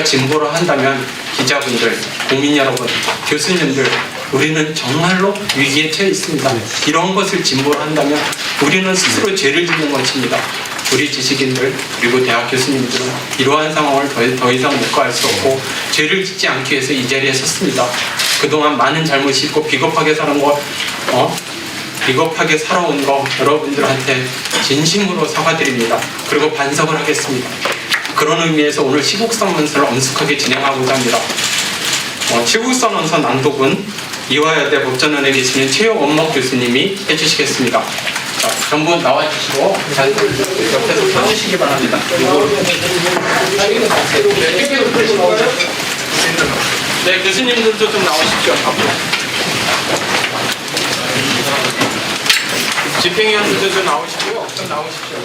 진보를 한다면 기자분들, 국민 여러분, 교수님들, 우리는 정말로 위기에 처해 있습니다. 이런 것을 진보를 한다면 우리는 스스로 죄를 짓는 것입니다. 우리 지식인들 그리고 대학 교수님들은 이러한 상황을 더 이상 묵과할 수 없고 죄를 짓지 않기 위해서 이 자리에 섰습니다. 그동안 많은 잘못이 있고 비겁하게 비겁하게 살아온 거 여러분들한테 진심으로 사과드립니다. 그리고 반성을 하겠습니다. 그런 의미에서 오늘 시국선 논설을 엄숙하게 진행하고자 합니다. 시국선 논설 낭독은 이화여대 법전원에 계시는 최원목 교수님이 해주시겠습니다. 자, 전부 나와주시고 옆에서 서주시기 바랍니다. 네, 교수님들도 좀 나오십시오. 앞으로. 집행위원들도 좀 나오시고요. 좀 나오십시오.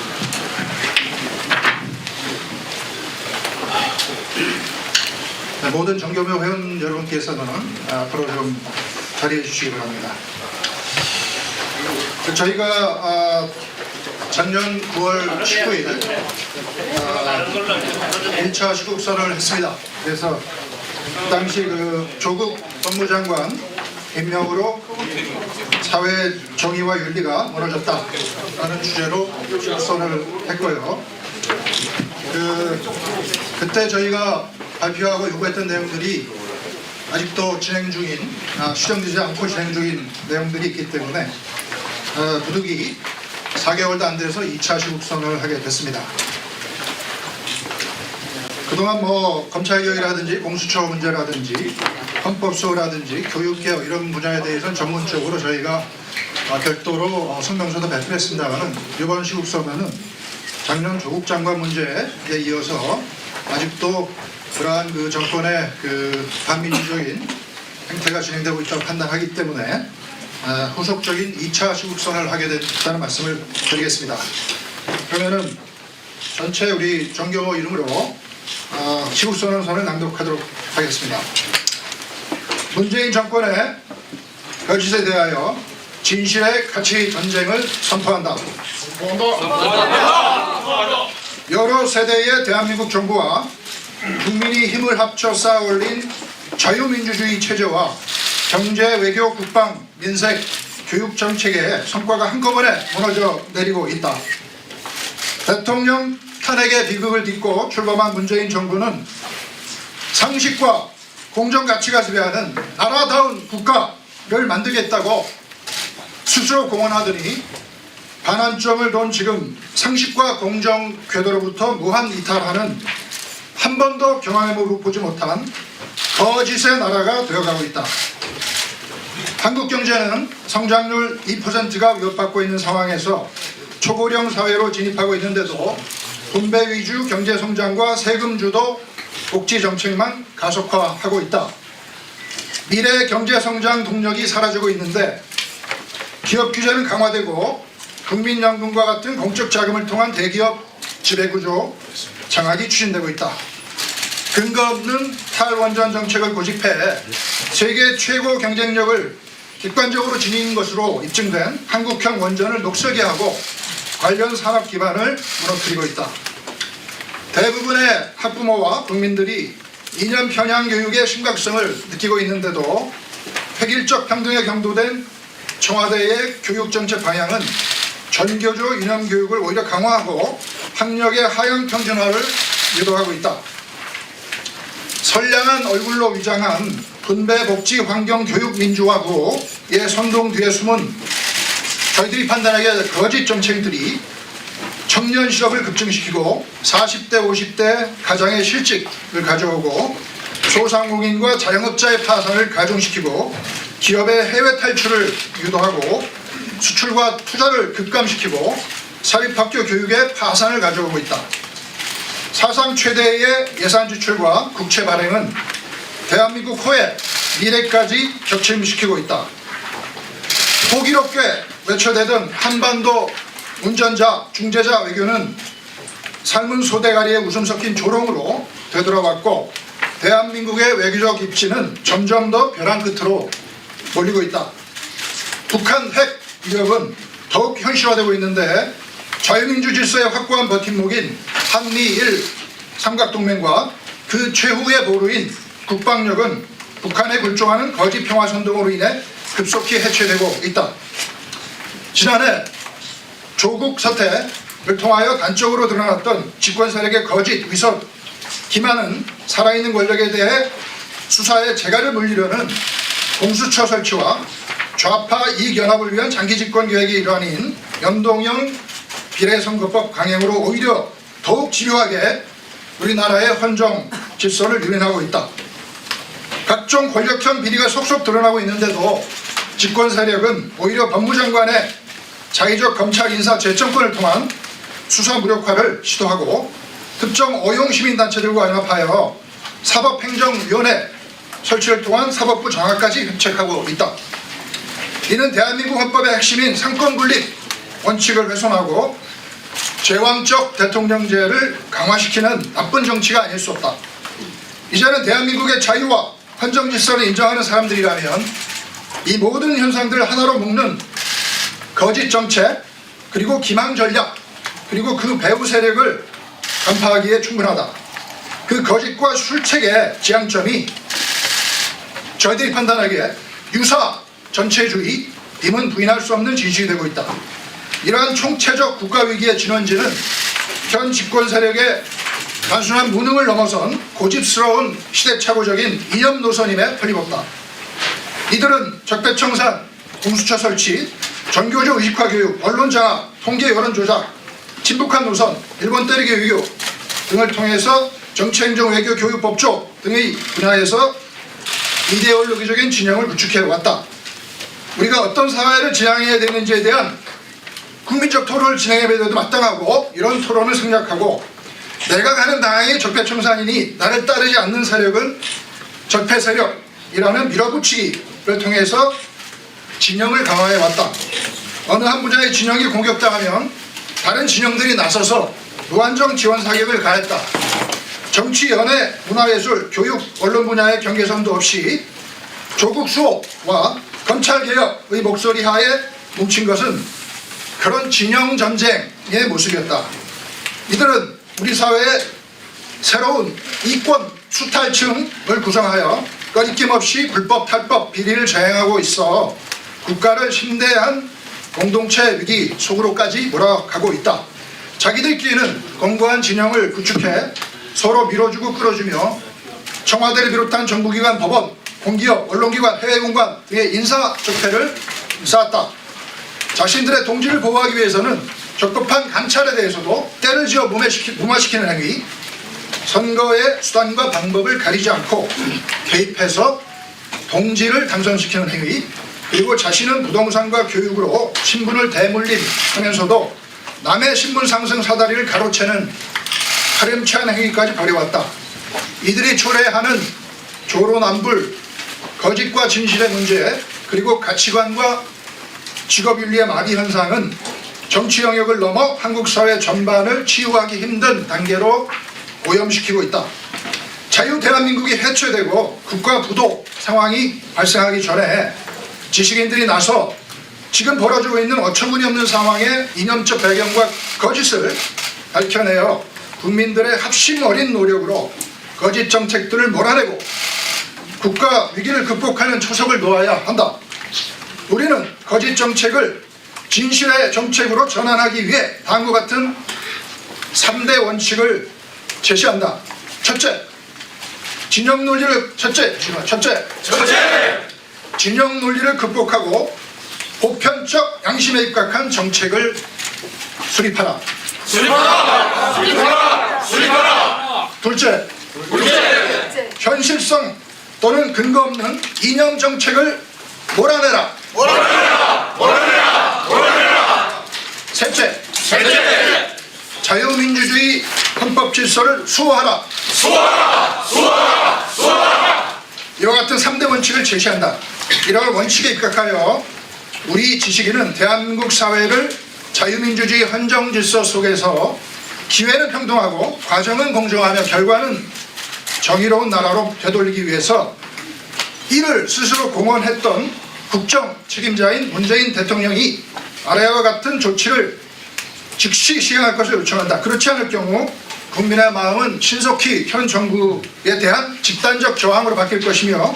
네, 모든 정교묘 회원 여러분께서는 앞으로 좀 자리해 주시기 바랍니다. 저희가 작년 9월 19일 1차 시국선언을 했습니다. 그래서 당시 조국 법무장관 임명으로 사회 정의와 윤리가 무너졌다라는 주제로 시국선언을 했고요. 그때 저희가 발표하고 요구했던 내용들이 아직도 진행 중인, 수정되지 않고 진행 중인 내용들이 있기 때문에 부득이 4개월도 안 돼서 2차 시국선언을 하게 됐습니다. 그동안 검찰개혁이라든지 공수처 문제라든지 헌법소라든지 교육개혁 이런 분야에 대해서는 전문적으로 저희가 별도로 성명서도 발표했습니다만 이번 시국선언은 작년 조국 장관 문제에 이어서 아직도 그러한 정권의 반민주적인 행태가 진행되고 있다고 판단하기 때문에 후속적인 2차 시국선언을 하게 됐다는 말씀을 드리겠습니다. 그러면은 전체 우리 정경호 이름으로 시국선언서를 낭독하도록 하겠습니다. 문재인 정권의 거짓에 대하여 진실의 가치 전쟁을 선포한다. 여러 세대의 대한민국 정부와 국민이 힘을 합쳐 쌓아 올린 자유민주주의 체제와 경제, 외교, 국방, 민생, 교육 정책의 성과가 한꺼번에 무너져 내리고 있다. 대통령 탄핵의 비극을 딛고 출범한 문재인 정부는 상식과 공정가치가 지배하는 나라다운 국가를 만들겠다고 스스로 공언하더니 반환점을 돈 지금 상식과 공정 궤도로부터 무한 이탈하는 한 번도 경험해 보지 못한 거짓의 나라가 되어가고 있다. 한국 경제는 성장률 2%가 위협받고 있는 상황에서 초고령 사회로 진입하고 있는데도 분배 위주 경제 성장과 세금 주도 복지 정책만 가속화하고 있다. 미래 경제 성장 동력이 사라지고 있는데 기업 규제는 강화되고 국민연금과 같은 공적 자금을 통한 대기업 지배구조 장악이 추진되고 있다. 근거 없는 탈원전 정책을 고집해 세계 최고 경쟁력을 객관적으로 지닌 것으로 입증된 한국형 원전을 녹슬게 하고 관련 산업 기반을 무너뜨리고 있다. 대부분의 학부모와 국민들이 2년 편향 교육의 심각성을 느끼고 있는데도 획일적 평등에 경도된 청와대의 교육정책 방향은 전교조 이념 교육을 오히려 강화하고 학력의 하향 평준화를 유도하고 있다. 선량한 얼굴로 위장한 분배 복지 환경 교육 민주화구의 선동 뒤에 숨은 저희들이 판단하기에 거짓 정책들이 청년 실업을 급증시키고 40대 50대 가장의 실직을 가져오고 소상공인과 자영업자의 파산을 가중시키고 기업의 해외 탈출을 유도하고 수출과 투자를 급감시키고 사립학교 교육의 파산을 가져오고 있다. 사상 최대의 예산 지출과 국채 발행은 대한민국 호의 미래까지 격침시키고 있다. 호기롭게 외쳐대던 한반도 운전자, 중재자 외교는 삶은 소대가리에 웃음 섞인 조롱으로 되돌아왔고 대한민국의 외교적 입지는 점점 더 벼랑 끝으로 몰리고 있다. 북한 핵 위협은 더욱 현실화되고 있는데 자유민주 질서의 확고한 버팀목인 한미일 삼각동맹과 그 최후의 보루인 국방력은 북한에 굴종하는 거짓 평화선동으로 인해 급속히 해체되고 있다. 지난해 조국 사태를 통하여 단적으로 드러났던 집권 세력의 거짓 위선, 기만은 살아있는 권력에 대해 수사에 재갈을 물리려는 공수처 설치와 좌파 이익연합을 위한 장기 집권 계획의 일환인 연동형 비례선거법 강행으로 오히려 더욱 집요하게 우리나라의 헌정 질서를 유린하고 있다. 각종 권력형 비리가 속속 드러나고 있는데도 집권 세력은 오히려 법무장관의 자의적 검찰 인사 재정권을 통한 수사 무력화를 시도하고 특정 어용 시민단체들과 연합하여 사법행정위원회 설치를 통한 사법부 장악까지 획책하고 있다. 이는 대한민국 헌법의 핵심인 상권분립 원칙을 훼손하고 제왕적 대통령제를 강화시키는 나쁜 정치가 아닐 수 없다. 이제는 대한민국의 자유와 헌정 질서를 인정하는 사람들이라면 이 모든 현상들을 하나로 묶는 거짓 정책, 그리고 기망 전략, 그리고 그 배후 세력을 간파하기에 충분하다. 그 거짓과 술책의 지향점이 저희들이 판단하기에 유사 전체주의, 님은 부인할 수 없는 진실이 되고 있다. 이러한 총체적 국가위기의 진원지는 현 집권 세력의 단순한 무능을 넘어선 고집스러운 시대착오적인 이념 노선임에 틀림없다. 이들은 적폐청산, 공수처 설치, 전교조 의식화 교육, 언론 장악, 통계 여론 조작, 친북한 노선, 일본 때리기 외교 등을 통해서 정치행정 외교 교육 법조 등의 분야에서 이데올로기적인 진영을 구축해 왔다. 우리가 어떤 사회를 지향해야 되는지에 대한 국민적 토론을 진행해야 돼도 마땅하고, 이런 토론을 생략하고 내가 가는 방향이 적폐청산이니 나를 따르지 않는 세력은 적폐 세력이라는 밀어붙이기를 통해서 진영을 강화해 왔다. 어느 한 분야의 진영이 공격당하면 다른 진영들이 나서서 무한정 지원 사격을 가했다. 정치, 연예, 문화예술, 교육, 언론 분야의 경계선도 없이 조국 수호와 검찰개혁의 목소리 하에 뭉친 것은 그런 진영 전쟁의 모습이었다. 이들은 우리 사회의 새로운 이권 수탈층을 구성하여 꺼리낌 없이 불법, 탈법, 비리를 저행하고 있어 국가를 심대한 공동체 위기 속으로까지 몰아가고 있다. 자기들끼리는 견고한 진영을 구축해 서로 밀어주고 끌어주며 청와대를 비롯한 정부기관, 법원, 공기업, 언론기관, 해외공관 등의 인사적폐를 쌓았다. 자신들의 동지를 보호하기 위해서는 적법한 감찰에 대해서도 때를 지어 무마시키는 행위, 선거의 수단과 방법을 가리지 않고 개입해서 동지를 당선시키는 행위, 그리고 자신은 부동산과 교육으로 신분을 대물림하면서도 남의 신분 상승 사다리를 가로채는 파렴치한 행위까지 벌여왔다. 이들이 초래하는 조로남불, 거짓과 진실의 문제, 그리고 가치관과 직업윤리의 마비 현상은 정치 영역을 넘어 한국 사회 전반을 치유하기 힘든 단계로 오염시키고 있다. 자유 대한민국이 해체되고 국가 부도 상황이 발생하기 전에 지식인들이 나서 지금 벌어지고 있는 어처구니없는 상황의 이념적 배경과 거짓을 밝혀내어 국민들의 합심 어린 노력으로 거짓 정책들을 몰아내고 국가 위기를 극복하는 초석을 놓아야 한다. 우리는 거짓 정책을 진실의 정책으로 전환하기 위해 다음과 같은 3대 원칙을 제시한다. 첫째, 진영 논리를 진영 논리를 극복하고 보편적 양심에 입각한 정책을 수립하라. 둘째, 현실성 또는 근거 없는 이념 정책을 몰아내라. 셋째, 자유민주주의 헌법 질서를 수호하라. 이와 같은 3대 원칙을 제시한다. 이러한 원칙에 입각하여 우리 지식인은 대한민국 사회를 자유민주주의 헌정 질서 속에서 기회는 평등하고 과정은 공정하며 결과는 정의로운 나라로 되돌리기 위해서 이를 스스로 공언했던 국정 책임자인 문재인 대통령이 아래와 같은 조치를 즉시 시행할 것을 요청한다. 그렇지 않을 경우 국민의 마음은 신속히 현 정부에 대한 집단적 저항으로 바뀔 것이며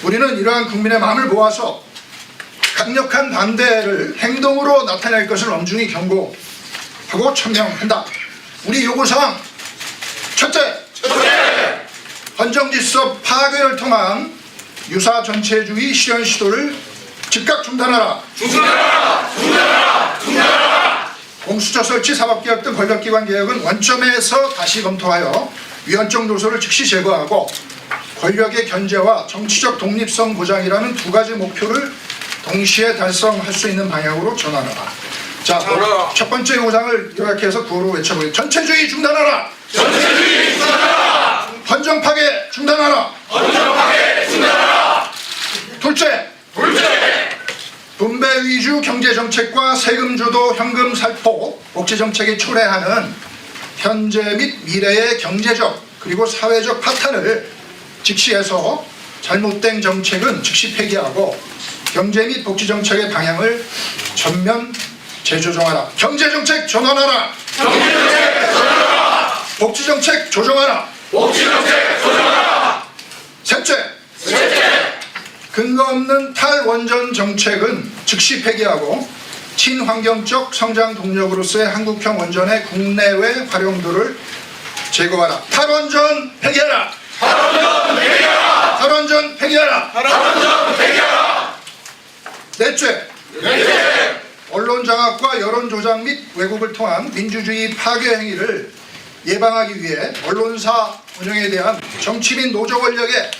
우리는 이러한 국민의 마음을 모아서 강력한 반대를 행동으로 나타낼 것을 엄중히 경고하고 천명한다. 우리 요구사항 첫째, 헌정질서 파괴를 통한 유사 전체주의 실현 시도를 즉각 중단하라. 공수처 설치, 사법개혁 등 권력기관 개혁은 원점에서 다시 검토하여 위헌적 요소를 즉시 제거하고 권력의 견제와 정치적 독립성 보장이라는 두 가지 목표를 동시에 달성할 수 있는 방향으로 전환하라. 자, 첫 번째 요구사항을 요약해서 구호로 외쳐보겠습니다. 전체주의 중단하라. 헌정 파괴 중단하라. 둘째, 분배 위주 경제 정책과 세금 주도 현금 살포 복지 정책이 초래하는 현재 및 미래의 경제적 그리고 사회적 파탄을 직시해서 잘못된 정책은 즉시 폐기하고 경제 및 복지 정책의 방향을 전면 재조정하라. 경제 정책 전환하라. 복지 정책 조정하라. 셋째, 근거 없는 탈원전 정책은 즉시 폐기하고 친환경적 성장 동력으로서의 한국형 원전의 국내외 활용도를 제거하라. 탈원전 폐기하라. 넷째, 언론 장악과 여론 조작 및 왜곡을 통한 민주주의 파괴 행위를 예방하기 위해 언론사 운영에 대한 정치 및 노조 권력의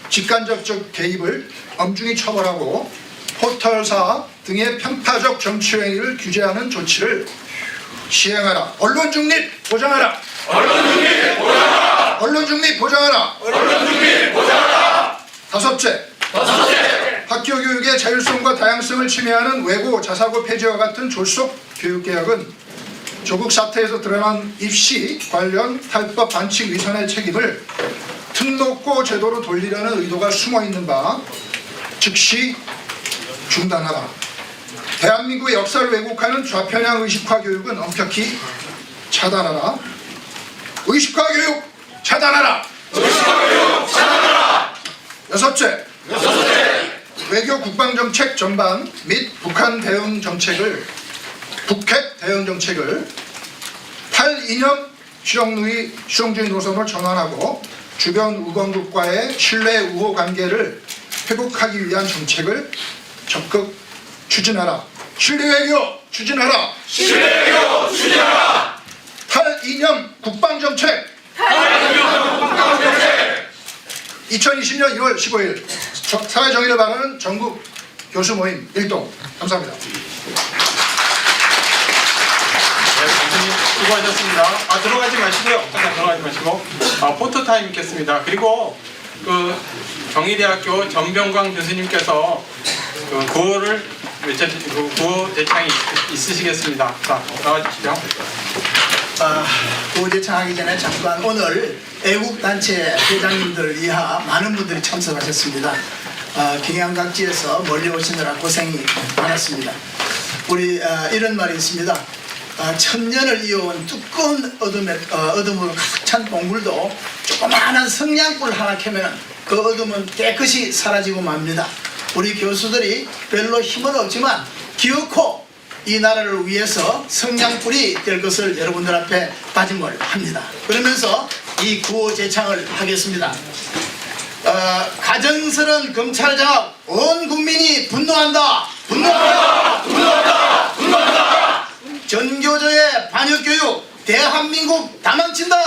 직간접적 개입을 엄중히 처벌하고 포털사 등의 편파적 정치 행위를 규제하는 조치를 시행하라. 언론 중립 보장하라. 다섯째, 학교 교육의 자율성과 다양성을 침해하는 외고, 자사고 폐지와 같은 졸속 교육개혁은 조국 사태에서 드러난 입시 관련 탈법 반칙 위반의 책임을 특목고 제도로 돌리려는 의도가 숨어있는 바 즉시 중단하라. 대한민국의 역사를 왜곡하는 좌편향 의식화 교육은 엄격히 차단하라. 의식화 교육 차단하라. 여섯째, 외교 국방정책 전반 및 북핵 대응 정책을 8이념 실용주의 노선으로 전환하고 주변 우방국과의 신뢰 우호 관계를 회복하기 위한 정책을 적극 추진하라. 신뢰외교 추진하라. 8이념 국방정책 2020년 2월 15일 사회정의를 바라는 전국 교수 모임 1동. 감사합니다. 수고하셨습니다. 들어가지 마시고요. 잠깐 들어가지 마시고 포토타임 있겠습니다. 그리고 그 경희대학교 전병광 교수님께서 그 구호를 구호 대창이 있으시겠습니다. 자, 나와주시죠. 구호 제창하기 전에 잠깐 오늘 애국단체 회장님들 이하 많은 분들이 참석하셨습니다. 경양각지에서 멀리 오시느라 고생이 많았습니다. 우리 이런 말이 있습니다. 천년을 이어온 두꺼운 어둠으로 가득 찬 동굴도 조그마한 성냥불 하나 켜면 그 어둠은 깨끗이 사라지고 맙니다. 우리 교수들이 별로 힘은 없지만 기어코 이 나라를 위해서 성냥불이 될 것을 여러분들 앞에 다짐을 합니다. 그러면서 이 구호 제창을 하겠습니다. 가정스런 검찰 장악 온 국민이 분노한다. 전교조의 반역교육 대한민국 다 망친다.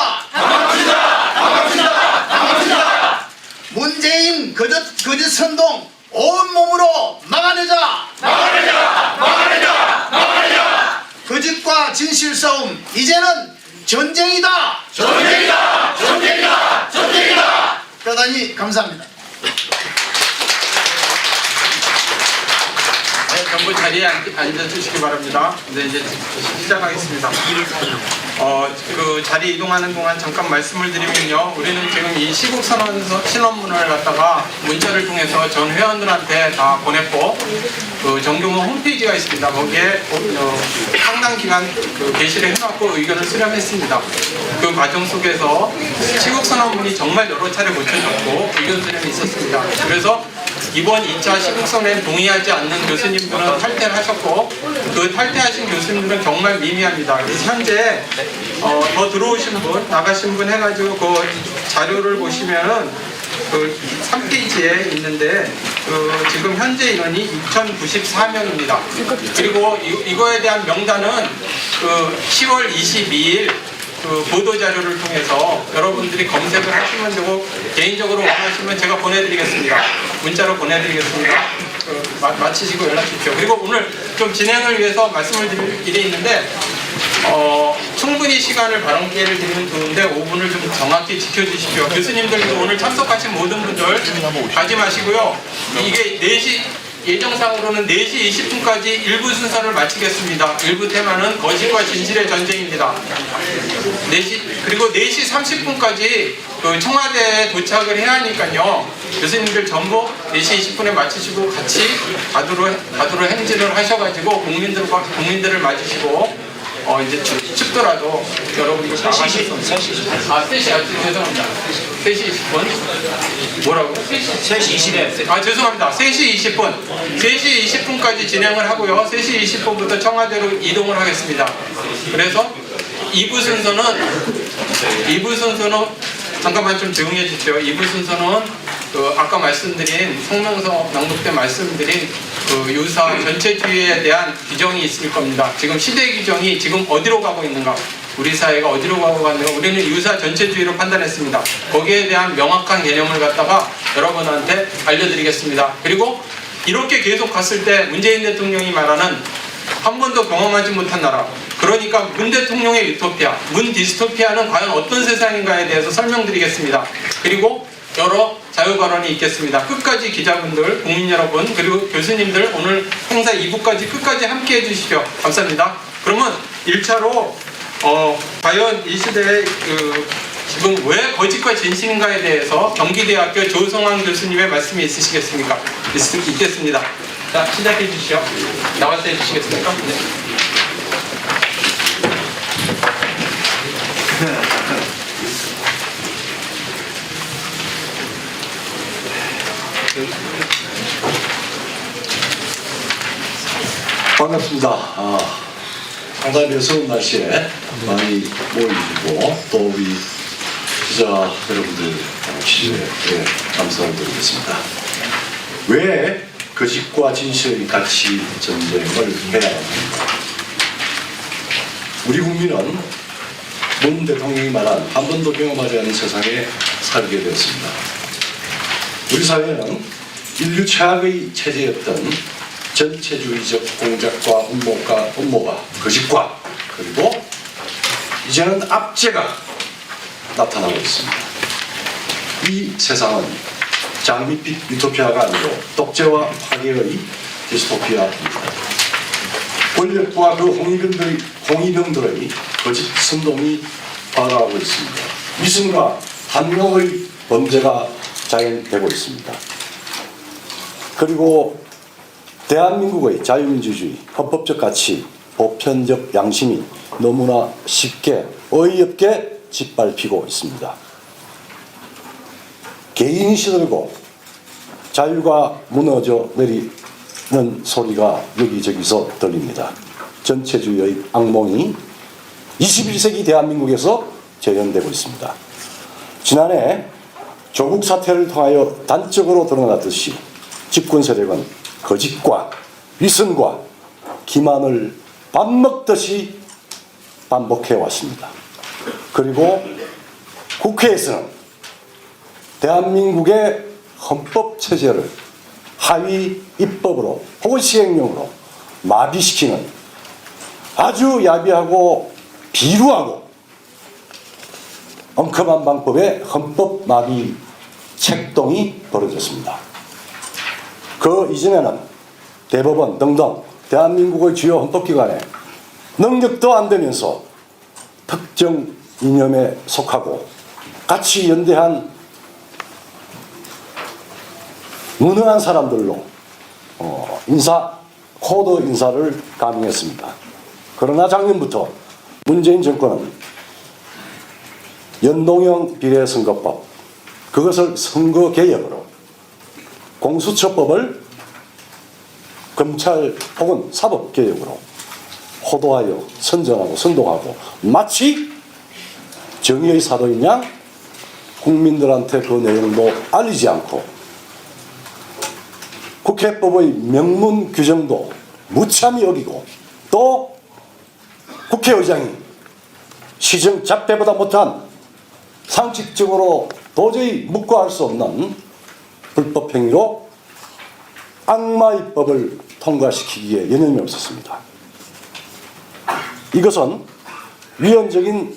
문재인 거짓 선동 온몸으로 막아내자. 거짓과 진실 싸움 이제는 전쟁이다. 대단히 감사합니다. 네, 전부 자리에 앉아주시기 바랍니다. 네, 이제 시작하겠습니다. 그 자리 이동하는 동안 잠깐 말씀을 드리면요. 우리는 지금 이 시국선언문을 갖다가 문자를 통해서 전 회원들한테 다 보냈고, 그 정교모 홈페이지가 있습니다. 거기에 상당 기간 게시를 해놓고 의견을 수렴했습니다. 그 과정 속에서 시국선언문이 정말 여러 차례 고쳐졌고 의견 수렴이 있었습니다. 그래서 이번 2차 시국선언에 동의하지 않는 교수님들은 탈퇴를 하셨고 그 탈퇴하신 교수님들은 정말 미미합니다. 그래서 현재 더 들어오신 분, 나가신 분 해가지고 그 자료를 보시면은 그 3페이지에 있는데 지금 현재 인원이 6,094명입니다. 그리고 이거에 대한 명단은 10월 22일 보도 자료를 통해서 여러분들이 검색을 하시면 되고 개인적으로 원하시면 제가 보내드리겠습니다. 문자로 보내드리겠습니다. 마치시고 연락 주십시오. 그리고 오늘 좀 진행을 위해서 말씀을 드릴 일이 있는데 충분히 시간을 발언 기회를 드리면 좋은데 5분을 좀 정확히 지켜주십시오. 교수님들도 오늘 참석하신 모든 분들 가지 마시고요. 이게 4시 예정상으로는 4시 20분까지 1부 순서를 마치겠습니다. 1부 테마는 거짓과 진실의 전쟁입니다. 4시, 그리고 4시 30분까지 그 청와대에 도착을 해야 하니까요. 교수님들 전부 4시 20분에 마치시고 같이 가두로 행진을 하셔가지고 국민들을 맞으시고 이제 춥더라도 여러분이 나가실 수 있습니다. 3시 죄송합니다. 3시 20분 뭐라고? 3시 20분 죄송합니다. 3시 20분 3시 20분까지 진행을 하고요. 3시 20분부터 청와대로 이동을 하겠습니다. 그래서 2부 순서는 잠깐만 좀 조용히 해주십시오. 2부 순서는 아까 말씀드린 성명서 낭독 때 말씀드린 유사 전체주의에 대한 규정이 있을 겁니다. 지금 시대 규정이 지금 어디로 가고 있는가, 우리 사회가 어디로 가고 있는가, 우리는 유사 전체주의로 판단했습니다. 거기에 대한 명확한 개념을 갖다가 여러분한테 알려드리겠습니다. 그리고 이렇게 계속 갔을 때 문재인 대통령이 말하는 한 번도 경험하지 못한 나라, 그러니까 문 대통령의 유토피아, 문 디스토피아는 과연 어떤 세상인가에 대해서 설명드리겠습니다. 그리고 여러 자유 발언이 있겠습니다. 끝까지 기자분들, 국민 여러분, 그리고 교수님들 오늘 행사 2부까지 끝까지 함께 해주시죠. 감사합니다. 그러면 1차로 과연 이 시대에 지금 왜 거짓과 진실인가에 대해서 경기대학교 조성환 교수님의 말씀이 있으시겠습니까? 있겠습니다. 자, 시작해 주시죠. 나와서 해주시겠습니까? 네. 반갑습니다. 상당히 매서운 날씨에 많이 모이시고 또 우리 기자 여러분들 취재에 감사를 드리겠습니다. 왜 거짓과 진실의 가치 전쟁을 해야 합니까? 우리 국민은 문 대통령이 말한 한 번도 경험하지 않은 세상에 살게 되었습니다. 우리 사회는 인류 최악의 체제였던 전체주의적 공작과 음모가 거짓과 그리고 이제는 압제가 나타나고 있습니다. 이 세상은 장밋빛 유토피아가 아니고 독재와 파괴의 디스토피아입니다. 권력과 그 홍위병들의 거짓 선동이 발화하고 있습니다. 위선과 한명의 범죄가 자행되고 있습니다. 그리고 대한민국의 자유민주주의, 헌법적 가치, 보편적 양심이 너무나 쉽게 어이없게 짓밟히고 있습니다. 개인이 시들고 자유가 무너져 내리는 소리가 여기저기서 들립니다. 전체주의의 악몽이 21세기 대한민국에서 재현되고 있습니다. 지난해 조국 사태를 통하여 단적으로 드러났듯이 집권 세력은 거짓과 위선과 기만을 밥 먹듯이 반복해 왔습니다. 그리고 국회에서는 대한민국의 헌법 체제를 하위 입법으로 혹은 시행령으로 마비시키는 아주 야비하고 비루하고 엄큼한 방법의 헌법 마비 책동이 벌어졌습니다. 그 이전에는 대법원 등등 대한민국의 주요 헌법기관에 능력도 안 되면서 특정 이념에 속하고 같이 연대한 무능한 사람들로 코드 인사를 감행했습니다. 그러나 작년부터 문재인 정권은 연동형 비례선거법, 그것을 선거개혁으로, 공수처법을 검찰 혹은 사법개혁으로 호도하여 선전하고 선동하고 마치 정의의 사도인 양 국민들한테 그 내용도 알리지 않고 국회법의 명문 규정도 무참히 어기고 또 국회의장이 시정 잡배보다 못한 상식적으로 도저히 묵과할 수 없는 불법 행위로 악마의 법을 통과시키기에 여념이 없었습니다. 이것은 위헌적인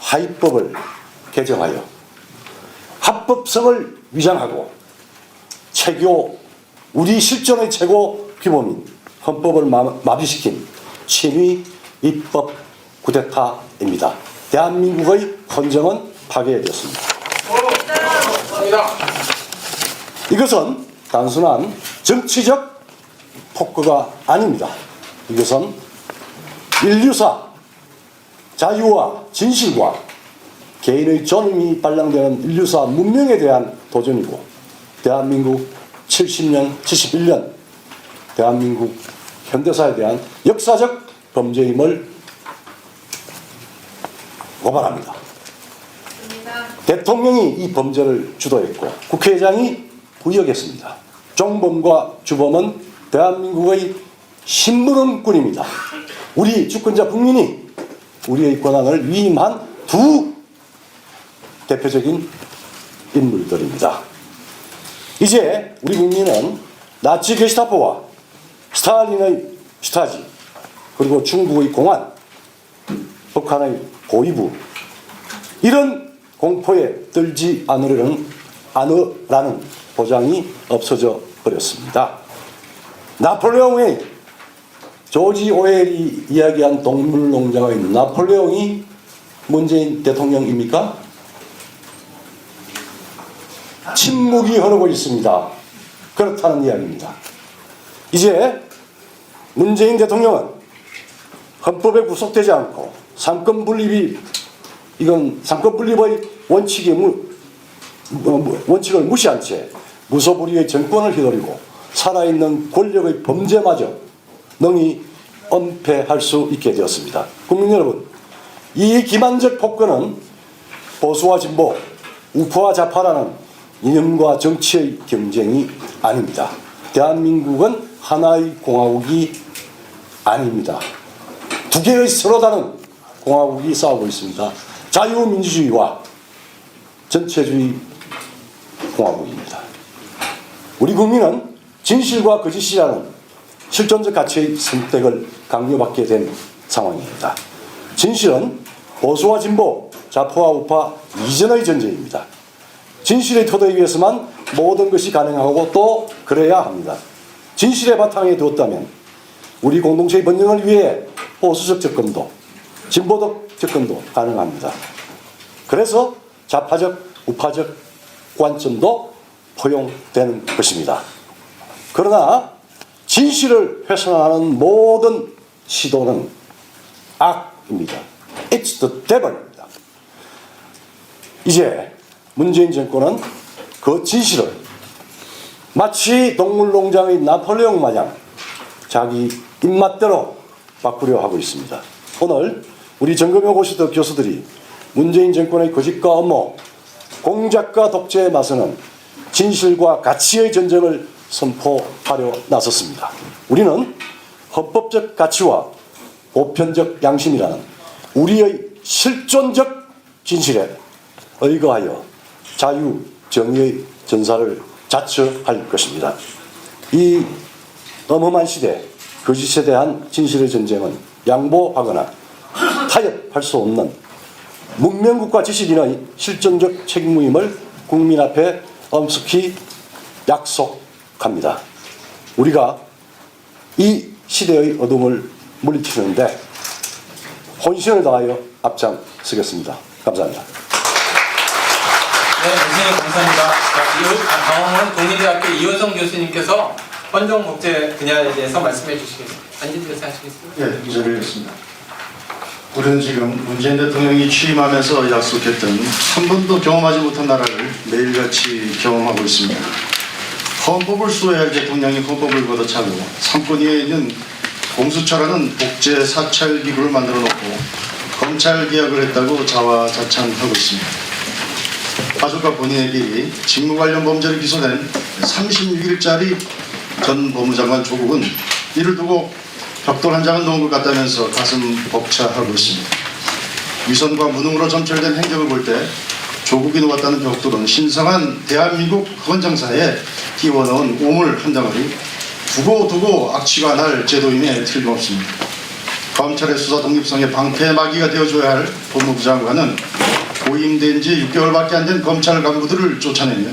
하위법을 개정하여 합법성을 위장하고 우리 실존의 최고 규범인 헌법을 마비시킨 친위 입법 쿠데타입니다. 대한민국의 헌정은 파괴되었습니다. 이것은 단순한 정치적 폭거가 아닙니다. 이것은 인류사 자유와 진실과 개인의 존엄이 발랑되는 인류사 문명에 대한 도전이고 대한민국 70년, 71년 대한민국 현대사에 대한 역사적 범죄임을 고발합니다. 대통령이 이 범죄를 주도했고 국회의장이 부역했습니다. 종범과 주범은 대한민국의 신분음꾼입니다. 우리 주권자 국민이 우리의 권한을 위임한 두 대표적인 인물들입니다. 이제 우리 국민은 나치 게시타포와 스탈린의 슈타지 그리고 중국의 공안, 북한의 고위부 이런 공포에 떨지 않으라는 보장이 없어져 버렸습니다. 나폴레옹의 조지 오웰이 이야기한 동물농장의 나폴레옹이 문재인 대통령입니까? 침묵이 흐르고 있습니다. 그렇다는 이야기입니다. 이제 문재인 대통령은 헌법에 구속되지 않고 상권 분립의 원칙을 무시한 채 무소불위의 정권을 휘두르고 살아있는 권력의 범죄마저 능히 은폐할 수 있게 되었습니다. 국민 여러분, 이 기만적 폭거는 보수와 진보, 우파와 좌파라는 이념과 정치의 경쟁이 아닙니다. 대한민국은 하나의 공화국이 아닙니다. 두 개의 서로 다른 공화국이 싸우고 있습니다. 자유민주주의와 전체주의 공화국입니다. 우리 국민은 진실과 거짓이라는 실존적 가치의 선택을 강요받게 된 상황입니다. 진실은 보수와 진보, 좌파와 우파 이전의 전제입니다. 진실의 토대 위에서만 모든 것이 가능하고 또 그래야 합니다. 진실의 바탕에 두었다면 우리 공동체의 번영을 위해 보수적 접근도 진보적 접근도 가능합니다. 그래서 좌파적 우파적 관점도 포용되는 것입니다. 그러나 진실을 훼손하는 모든 시도는 악입니다. It's the devil입니다. 이제 문재인 정권은 그 진실을 마치 동물농장의 나폴레옹 마냥 자기 입맛대로 바꾸려 하고 있습니다. 오늘 우리 정검에 오시던 교수들이 문재인 정권의 거짓과 음모, 공작과 독재에 맞서는 진실과 가치의 전쟁을 선포하려 나섰습니다. 우리는 헌법적 가치와 보편적 양심이라는 우리의 실존적 진실에 의거하여 자유, 정의의 전사를 자처할 것입니다. 이 엄험한 시대, 거짓에 대한 진실의 전쟁은 양보하거나 타협할 수 없는 문명국가 지식인의 실존적 책무임을 국민 앞에 엄숙히 약속합니다. 우리가 이 시대의 어둠을 물리치는데 혼신을 다하여 앞장서겠습니다. 감사합니다. 네, 선생님 감사합니다. 다음은 동의대학교 이호성 교수님께서 헌정복제 분야에 대해서 말씀해 주시겠습니다. 안진대사 하시겠습니다. 네, 기자를 했습니다. 우리는 지금 문재인 대통령이 취임하면서 약속했던 한 번도 경험하지 못한 나라를 매일같이 경험하고 있습니다. 헌법을 수호해야 할 대통령이 헌법을 걷어차고 상권 위에 있는 공수처라는 독재 사찰 기구를 만들어 놓고 검찰 개혁을 했다고 자화자찬하고 있습니다. 가족과 본인의 비리, 직무 관련 범죄로 기소된 36일짜리 전 법무장관 조국은 이를 두고 벽돌 한 장을 놓은 것 같다면서 가슴 벅차하고 있습니다. 위선과 무능으로 점철된 행적을 볼 때 조국이 놓았다는 벽돌은 신성한 대한민국 헌정사에 끼워넣은 오물 한 덩어리, 두고 악취가 날 제도임에 틀림없습니다. 검찰의 수사 독립성에 방패막이가 되어줘야 할 법무부 장관은 고임된 지 6개월밖에 안 된 검찰 간부들을 쫓아내며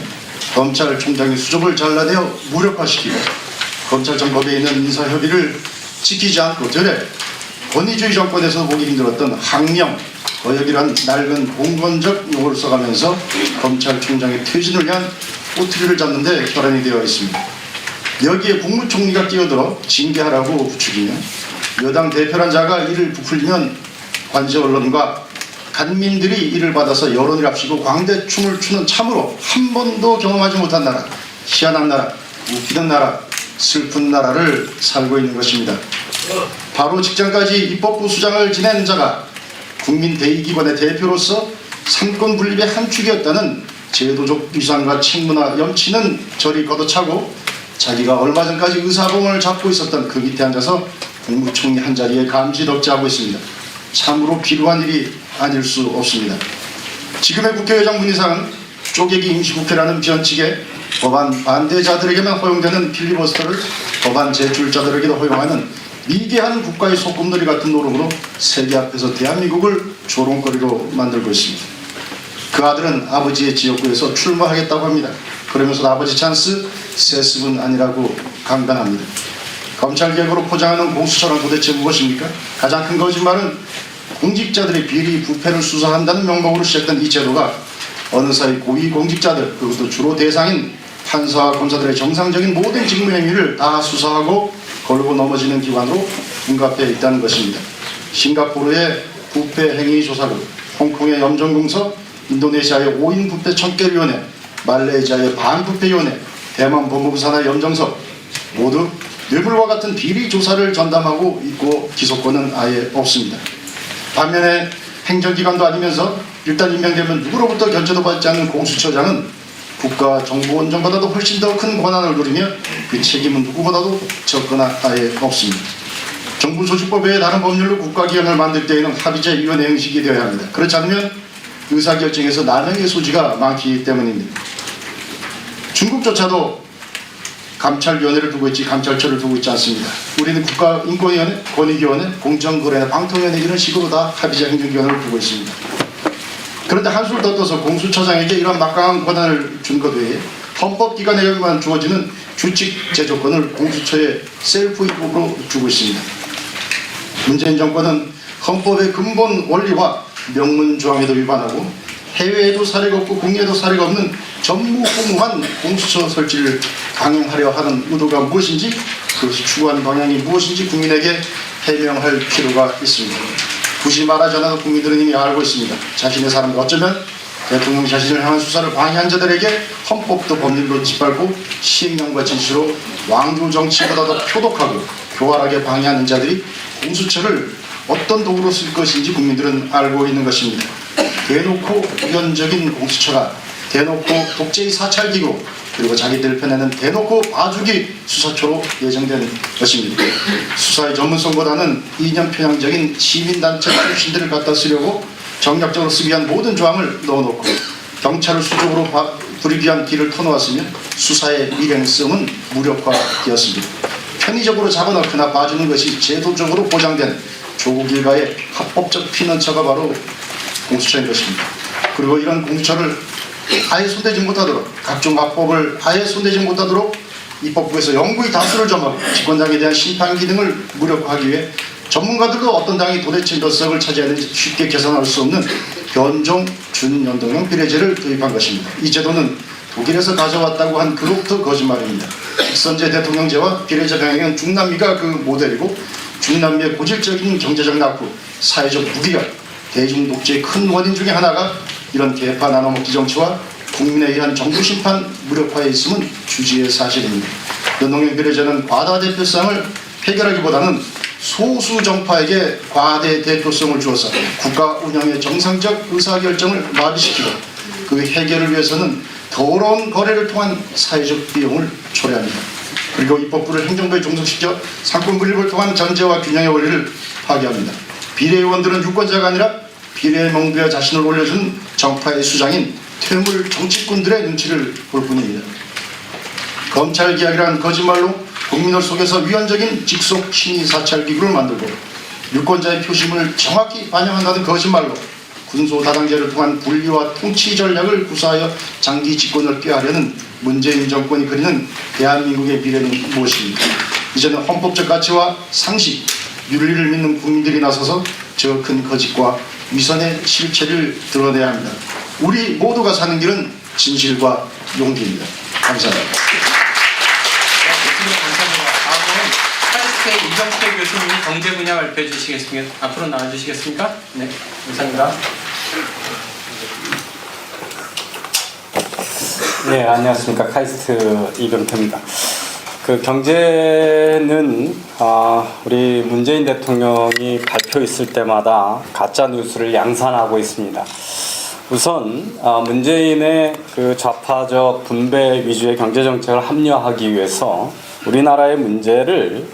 검찰총장의 수족을 잘라내어 무력화시키고 검찰청 법에 있는 인사협의를 지키지 않고 되레 권위주의 정권에서 보기 힘들었던 항명, 거역이란 낡은 공권적 용어를 써가면서 검찰총장의 퇴진을 위한 꼬투리를 잡는 데 혈안이 되어 있습니다. 여기에 국무총리가 끼어들어 징계하라고 부추기며 여당 대표란 자가 이를 부풀리면 관제 언론과 간민들이 이를 받아서 여론을 앞시고 광대춤을 추는 참으로 한 번도 경험하지 못한 나라, 희한한 나라, 웃기는 나라, 슬픈 나라를 살고 있는 것입니다. 바로 직전까지 입법부 수장을 지낸 자가 국민 대의기관의 대표로서 삼권 분립의 한 축이었다는 제도적 위상과 책무나 염치는 저리 걷어차고 자기가 얼마 전까지 의사봉을 잡고 있었던 그 밑에 앉아서 국무총리 한 자리에 감지덕지하고 있습니다. 참으로 비루한 일이 아닐 수 없습니다. 지금의 국회의장 문희상은 쪼개기 임시국회라는 변칙에 법안 반대자들에게만 허용되는 필리버스터를 법안 제출자들에게도 허용하는 미개한 국가의 소꿉놀이 같은 노름으로 세계 앞에서 대한민국을 조롱거리로 만들고 있습니다. 그 아들은 아버지의 지역구에서 출마하겠다고 합니다. 그러면서 아버지 찬스 세습은 아니라고 강변합니다. 검찰개혁으로 포장하는 공수처는 도대체 무엇입니까? 가장 큰 거짓말은 공직자들의 비리 부패를 수사한다는 명목으로 시작된 이 제도가 어느 사이 고위공직자들, 그것도 주로 대상인 판사와 검사들의 정상적인 모든 직무 행위를 다 수사하고 걸고 넘어지는 기관으로 둔갑해 있다는 것입니다. 싱가포르의 부패 행위 조사국, 홍콩의 염정공서, 인도네시아의 5인 부패 청결위원회, 말레이시아의 반부패위원회, 대만 법무부 산하 염정서 모두 뇌물과 같은 비리 조사를 전담하고 있고 기소권은 아예 없습니다. 반면에 행정기관도 아니면서 일단 임명되면 누구로부터 견제도 받지 않는 공수처장은 국가 정보 원정보다도 훨씬 더 큰 권한을 누리며 그 책임은 누구보다도 적거나 아예 없습니다. 정부조직법 외에 다른 법률로 국가기관을 만들 때에는 합의제위원회 형식이 되어야 합니다. 그렇지 않으면 의사결정에서 남용의 소지가 많기 때문입니다. 중국조차도 감찰위원회를 두고 있지 감찰처를 두고 있지 않습니다. 우리는 국가인권위원회, 권익위원회, 공정거래, 방통위원회 이런 식으로 다 합의제 행정기관을 두고 있습니다. 그런데 한술 더 떠서 공수처장에게 이런 막강한 권한을 준 것 외에 헌법기관에게만 주어지는 규칙 제조권을 공수처에 셀프 입법으로 주고 있습니다. 문재인 정권은 헌법의 근본 원리와 명문조항에도 위반하고 해외에도 사례가 없고 국내에도 사례가 없는 전무후무한 공수처 설치를 강행하려 하는 의도가 무엇인지, 그것이 추구하는 방향이 무엇인지 국민에게 해명할 필요가 있습니다. 굳이 말하지 않아도 국민들은 이미 알고 있습니다. 자신의 사람과 어쩌면 대통령 자신을 향한 수사를 방해한 자들에게 헌법도 법률로 짓밟고 시행령과 진실로 왕조 정치보다 더 표독하고 교활하게 방해하는 자들이 공수처를 어떤 도구로 쓸 것인지 국민들은 알고 있는 것입니다. 대놓고 우연적인 공수처가 대놓고 독재의 사찰기구, 그리고 자기들 편에는 대놓고 봐주기 수사처로 예정된 것입니다. 수사의 전문성보다는 이념 편향적인 시민단체 출신들을 갖다 쓰려고 정략적으로 쓰기 위한 모든 조항을 넣어놓고 경찰을 수적으로 부리기 위한 길을 터놓았으며 수사의 일행성은 무력화되었습니다. 편의적으로 잡아넣거나 봐주는 것이 제도적으로 보장된 조국 일가의 합법적 피난처가 바로 공수처인 것입니다. 그리고 이런 공수처를 아예 손대지 못하도록, 각종 합법을 아예 손대지 못하도록 입법부에서 영구히 다수를 점하고 집권당에 대한 심판 기능을 무력화하기 위해 전문가들도 어떤 당이 도대체 몇 석을 차지하는지 쉽게 계산할 수 없는 변종 준연동형 비례제를 도입한 것입니다. 이 제도는 독일에서 가져왔다고 한 그로부터 거짓말입니다. 직선제 대통령제와 비례제 병행은 중남미가 그 모델이고 중남미의 고질적인 경제적 낙후, 사회적 무기력, 대중 독재의 큰 원인 중에 하나가 이런 계파 나눠먹기 정치와 국민에 의한 정부 심판 무력화에 있음은 주지의 사실입니다. 연동형 비례제는 과다 대표성을 해결하기보다는 소수 정파에게 과대 대표성을 주어서 국가 운영의 정상적 의사결정을 마비시키고 그 해결을 위해서는 더러운 거래를 통한 사회적 비용을 초래합니다. 그리고 입법부를 행정부에 종속시켜 상권 분립을 통한 전제와 균형의 원리를 파괴합니다. 비례의원들은 유권자가 아니라 비례의 명부에 자신을 올려준 정파의 수장인 퇴물 정치꾼들의 눈치를 볼 뿐입니다. 검찰 개혁이란 거짓말로 국민을 속여서 위헌적인 직속 친위 사찰 기구를 만들고 유권자의 표심을 정확히 반영한다는 거짓말로 군소다당제를 통한 분리와 통치 전략을 구사하여 장기 집권을 꾀하려는 문재인 정권이 그리는 대한민국의 미래는 무엇입니까? 이제는 헌법적 가치와 상식, 윤리를 믿는 국민들이 나서서 저 큰 거짓과 위선의 실체를 드러내야 합니다. 우리 모두가 사는 길은 진실과 용기입니다. 감사합니다. 감사합니다. 다음은 카이스트의 이정태 교수님이 경제 분야 발표해 주시겠습니다. 앞으로 나와주시겠습니까? 네, 감사합니다. 네, 안녕하십니까. 카이스트 이병태입니다. 그 경제는 우리 문재인 대통령이 발표 있을 때마다 가짜 뉴스를 양산하고 있습니다. 우선 문재인의 그 좌파적 분배 위주의 경제 정책을 합리화하기 위해서 우리나라의 문제를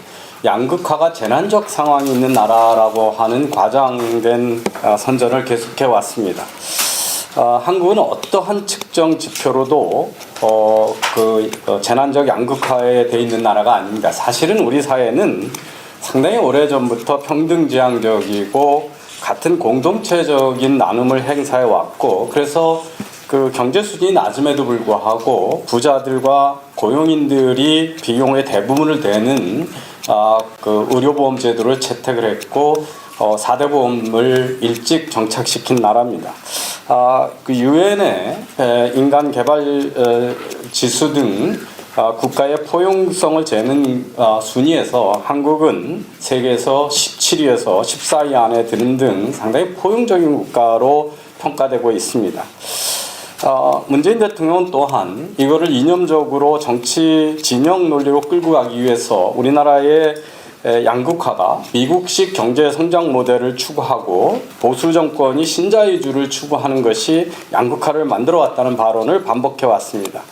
양극화가 재난적 상황이 있는 나라라고 하는 과장된 선전을 계속해 왔습니다. 한국은 어떠한 측정 지표로도 재난적 양극화에 돼 있는 나라가 아닙니다. 사실은 우리 사회는 상당히 오래전부터 평등지향적이고 같은 공동체적인 나눔을 행사해 왔고, 그래서 그 경제 수준이 낮음에도 불구하고 부자들과 고용인들이 비용의 대부분을 대는 그 의료보험 제도를 채택을 했고 4대 보험을 일찍 정착시킨 나라입니다. 그 유엔의 인간 개발 지수 등 국가의 포용성을 재는 순위에서 한국은 세계에서 17위에서 14위 안에 드는 등 상당히 포용적인 국가로 평가되고 있습니다. 문재인 대통령은 또한 이거를 이념적으로 정치 진영 논리로 끌고 가기 위해서 우리나라의 양극화가 미국식 경제 성장 모델을 추구하고 보수 정권이 신자 위주를 추구하는 것이 양극화를 만들어 왔다는 발언을 반복해 왔습니다.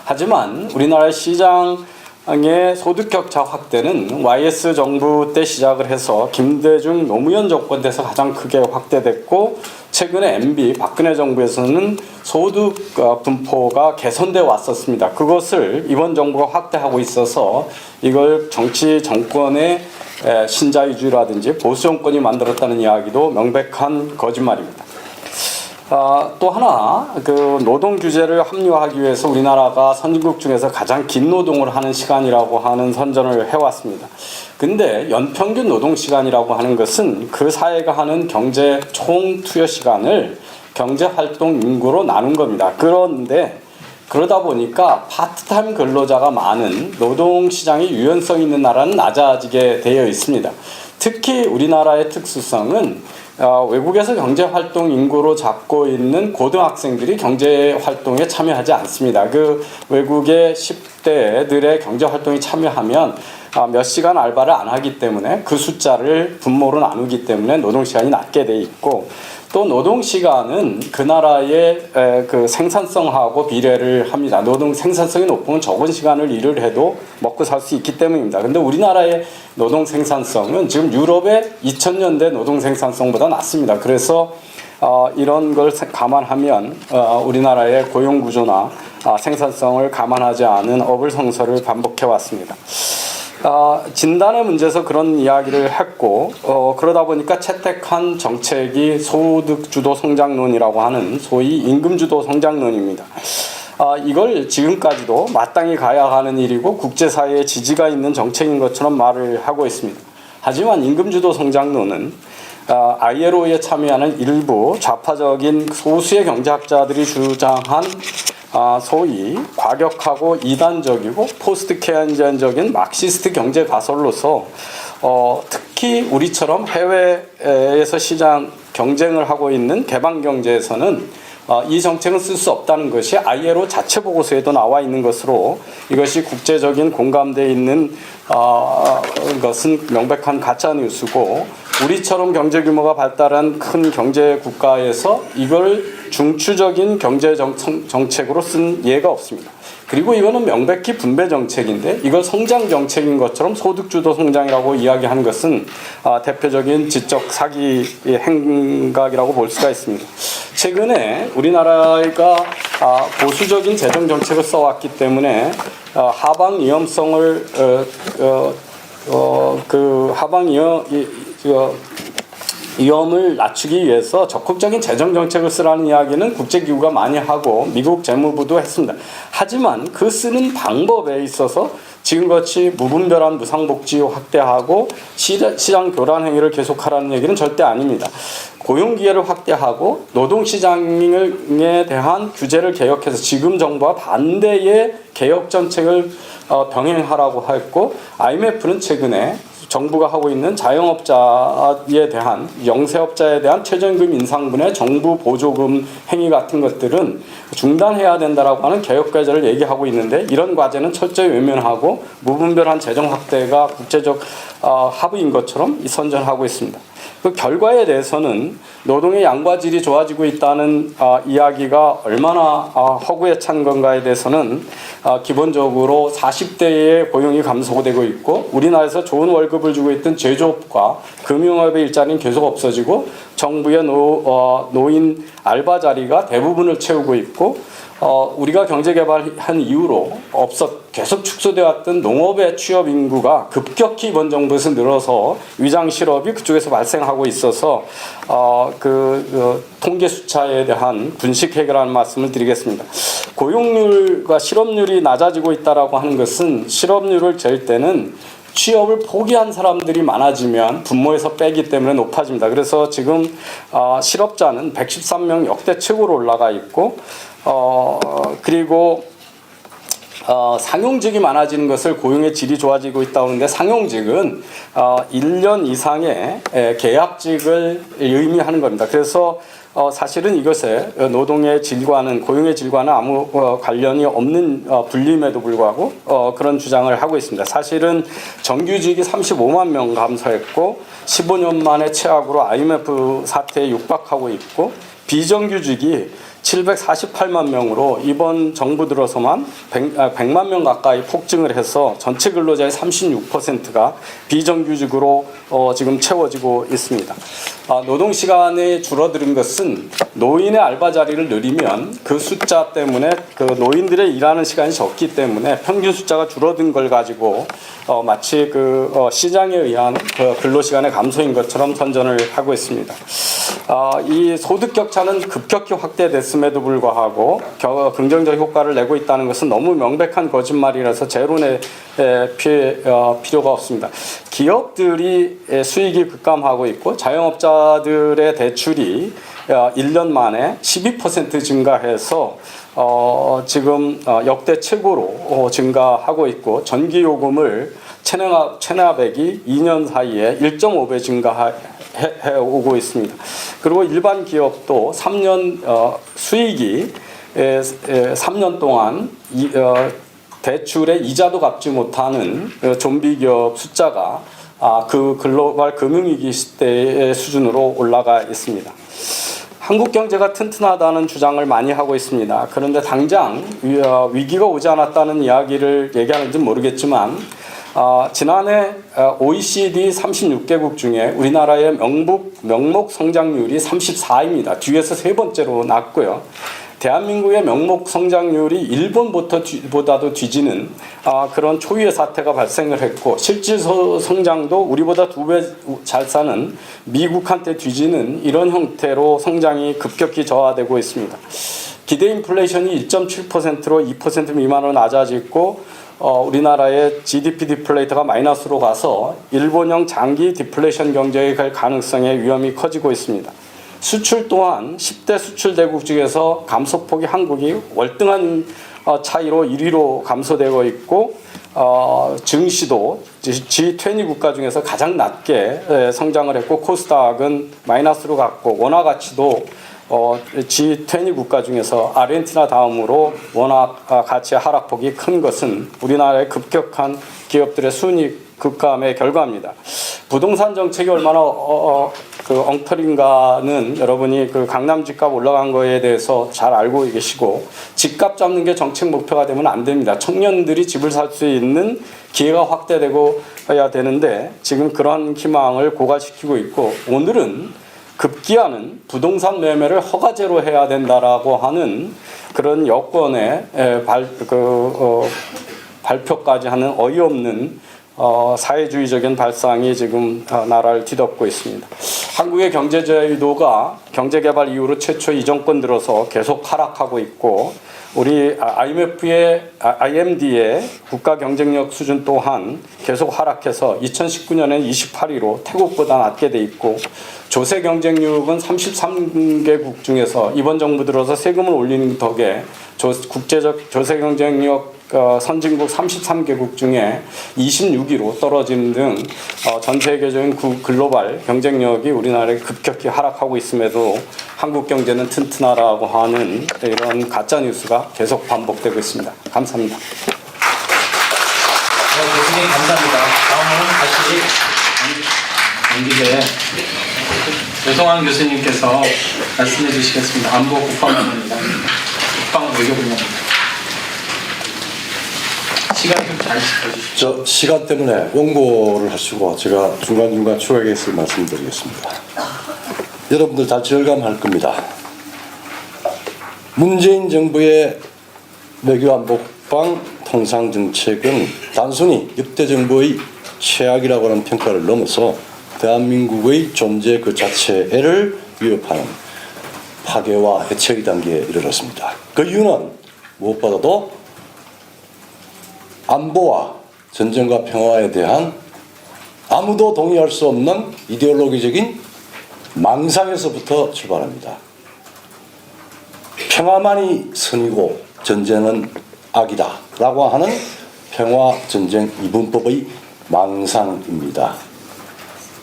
하지만 우리나라의 시장의 소득 격차 확대는 YS 정부 때 시작을 해서 김대중 노무현 정권 때서 가장 크게 확대됐고, 최근에 MB 박근혜 정부에서는 소득 분포가 개선되어 왔었습니다. 그것을 이번 정부가 확대하고 있어서 이걸 정치 정권의 신자 위주라든지 보수 정권이 만들었다는 이야기도 명백한 거짓말입니다. 또 하나, 그 노동 규제를 합리화하기 위해서 우리나라가 선진국 중에서 가장 긴 노동을 하는 시간이라고 하는 선전을 해왔습니다. 근데 연평균 노동 시간이라고 하는 것은 그 사회가 하는 경제 총 투여 시간을 경제 활동 인구로 나눈 겁니다. 그런데 그러다 보니까 파트타임 근로자가 많은 노동시장이 유연성 있는 나라는 낮아지게 되어 있습니다. 특히 우리나라의 특수성은 외국에서 경제활동 인구로 잡고 있는 고등학생들이 경제활동에 참여하지 않습니다. 그 외국의 10대들의 경제활동에 참여하면 몇 시간 알바를 안 하기 때문에 그 숫자를 분모로 나누기 때문에 노동시간이 낮게 돼 있고, 또 노동시간은 그 나라의 그 생산성하고 비례를 합니다. 노동 생산성이 높으면 적은 시간을 일을 해도 먹고 살 수 있기 때문입니다. 근데 우리나라의 노동 생산성은 지금 유럽의 2000년대 노동 생산성보다 낮습니다. 그래서 이런 걸 감안하면 우리나라의 고용 구조나 생산성을 감안하지 않은 어불성설을 반복해 왔습니다. 진단의 문제에서 그런 이야기를 했고, 그러다 보니까 채택한 정책이 소득주도 성장론이라고 하는 소위 임금주도 성장론입니다. 이걸 지금까지도 마땅히 가야 하는 일이고 국제사회의 지지가 있는 정책인 것처럼 말을 하고 있습니다. 하지만 임금주도 성장론은 ILO에 참여하는 일부 좌파적인 소수의 경제학자들이 주장한 소위 과격하고 이단적이고 포스트 케인지안적인 막시스트 경제 가설로서 특히 우리처럼 해외에서 시장 경쟁을 하고 있는 개방 경제에서는 이 정책은 쓸 수 없다는 것이 ILO 자체 보고서에도 나와 있는 것으로 이것이 국제적인 공감대에 있는 것은 명백한 가짜 뉴스고, 우리처럼 경제 규모가 발달한 큰 경제 국가에서 이걸 중추적인 경제 정책으로 쓴 예가 없습니다. 그리고 이거는 명백히 분배 정책인데 이걸 성장 정책인 것처럼 소득주도 성장이라고 이야기한 것은 대표적인 지적 사기 행각이라고 볼 수가 있습니다. 최근에 우리나라가 보수적인 재정 정책을 써왔기 때문에 하방 위험성을 위험을 낮추기 위해서 적극적인 재정 정책을 쓰라는 이야기는 국제기구가 많이 하고 미국 재무부도 했습니다. 하지만 그 쓰는 방법에 있어서 지금같이 무분별한 무상복지 확대하고 시장 교란 행위를 계속하라는 얘기는 절대 아닙니다. 고용기회를 확대하고 노동시장에 대한 규제를 개혁해서 지금 정부와 반대의 개혁 정책을 병행하라고 했고, IMF는 최근에 정부가 하고 있는 자영업자에 대한, 영세업자에 대한 최저임금 인상분의 정부 보조금 행위 같은 것들은 중단해야 된다라고 하는 개혁 과제를 얘기하고 있는데, 이런 과제는 철저히 외면하고 무분별한 재정 확대가 국제적 합의인 것처럼 선전하고 있습니다. 그 결과에 대해서는 노동의 양과 질이 좋아지고 있다는 이야기가 얼마나 허구에 찬 건가에 대해서는 기본적으로 40대의 고용이 감소되고 있고, 우리나라에서 좋은 월급을 주고 있던 제조업과 금융업의 일자리는 계속 없어지고, 정부의 노인 알바 자리가 대부분을 채우고 있고, 우리가 경제개발한 이후로 계속 축소되어 왔던 농업의 취업 인구가 급격히 이번 정부에서 늘어서 위장 실업이 그쪽에서 발생하고 있어서 통계 숫자에 대한 분식 해결하는 말씀을 드리겠습니다. 고용률과 실업률이 낮아지고 있다라고 하는 것은, 실업률을 잴 때는 취업을 포기한 사람들이 많아지면 분모에서 빼기 때문에 높아집니다. 그래서 지금 실업자는 113명 역대 최고로 올라가 있고, 그리고 상용직이 많아지는 것을 고용의 질이 좋아지고 있다고 하는데, 상용직은 1년 이상의 계약직을 의미하는 겁니다. 그래서 사실은 이것에 노동의 질과는, 고용의 질과는 아무 관련이 없는 분림에도 불구하고 그런 주장을 하고 있습니다. 사실은 정규직이 35만 명 감소했고 15년 만에 최악으로 IMF 사태에 육박하고 있고, 비정규직이 748만 명으로 이번 정부 들어서만 100만 명 가까이 폭증을 해서 전체 근로자의 36%가 비정규직으로 지금 채워지고 있습니다. 노동시간이 줄어드는 것은 노인의 알바 자리를 늘리면 그 숫자 때문에, 그 노인들의 일하는 시간이 적기 때문에 평균 숫자가 줄어든 걸 가지고 마치 시장에 의한 근로시간의 감소인 것처럼 선전을 하고 있습니다. 이 소득 격차는 급격히 확대됐음에도 불구하고 긍정적 효과를 내고 있다는 것은 너무 명백한 거짓말이라서 재론에 필요가 없습니다. 기업들이 수익이 급감하고 있고, 자영업자들의 대출이 1년 만에 12% 증가해서 지금 역대 최고로 증가하고 있고, 전기요금을 체납액이 2년 사이에 1.5배 증가해 오고 있습니다. 그리고 일반 기업도 3년 수익이 3년 동안 대출의 이자도 갚지 못하는 좀비 기업 숫자가 그 글로벌 금융위기 시대의 수준으로 올라가 있습니다. 한국 경제가 튼튼하다는 주장을 많이 하고 있습니다. 그런데 당장 위기가 오지 않았다는 이야기를 얘기하는지 모르겠지만, 지난해 OECD 36개국 중에 우리나라의 명목 성장률이 34입니다. 뒤에서 세 번째로 낮고요. 대한민국의 명목 성장률이 일본보다도 뒤지는 그런 초유의 사태가 발생을 했고, 실질 성장도 우리보다 2배 잘 사는 미국한테 뒤지는 이런 형태로 성장이 급격히 저하되고 있습니다. 기대 인플레이션이 1.7%로 2% 미만으로 낮아지고, 우리나라의 GDP 디플레이터가 마이너스로 가서 일본형 장기 디플레이션 경제에 갈 가능성의 위험이 커지고 있습니다. 수출 또한 10대 수출 대국 중에서 감소폭이 한국이 월등한 차이로 1위로 감소되고 있고, 증시도 G20 국가 중에서 가장 낮게 성장을 했고 코스닥은 마이너스로 갔고 원화 가치도 G20 국가 중에서 아르헨티나 다음으로 원화 가치의 하락폭이 큰 것은 우리나라의 급격한 기업들의 순이익 급감의 결과입니다. 부동산 정책이 얼마나 엉터리인가는 여러분이 그 강남 집값 올라간 거에 대해서 잘 알고 계시고 집값 잡는 게 정책 목표가 되면 안 됩니다. 청년들이 집을 살 수 있는 기회가 확대되고 해야 되는데 지금 그런 희망을 고갈시키고 있고 오늘은 급기야는 부동산 매매를 허가제로 해야 된다라고 하는 그런 여권의 발표까지 하는 어이없는 사회주의적인 발상이 지금 나라를 뒤덮고 있습니다. 한국의 경제제도가 경제개발 이후로 최초 이 정권 들어서 계속 하락하고 있고 우리 IMD의 국가 경쟁력 수준 또한 계속 하락해서 2019년에 28위로 태국보다 낮게 돼 있고 조세 경쟁력은 33개국 중에서 이번 정부 들어서 세금을 올리는 덕에 국제적 조세 경쟁력 선진국 33개국 중에 26위로 떨어지는 등 전 세계적인 글로벌 경쟁력이 우리나라에 급격히 하락하고 있음에도 한국 경제는 튼튼하다고 하는 이런 가짜 뉴스가 계속 반복되고 있습니다. 감사합니다. 교수님 감사합니다. 다음은 다시 경기대 조성환 교수님께서 말씀해 주시겠습니다. 안보 국방부입니다. 국방 외교부입니다. 시간 좀 잘 지켜주십시오. 저 시간 때문에 원고를 하시고 제가 중간중간 추가해서 말씀드리겠습니다. 여러분들 다 절감할 겁니다. 문재인 정부의 외교안보 통상정책은 단순히 역대 정부의 최악이라고 하는 평가를 넘어서 대한민국의 존재 그 자체를 위협하는 파괴와 해체의 단계에 이르렀습니다. 그 이유는 무엇보다도 안보와 전쟁과 평화에 대한 아무도 동의할 수 없는 이데올로기적인 망상에서부터 출발합니다. 평화만이 선이고 전쟁은 악이다 라고 하는 평화전쟁 이분법의 망상입니다.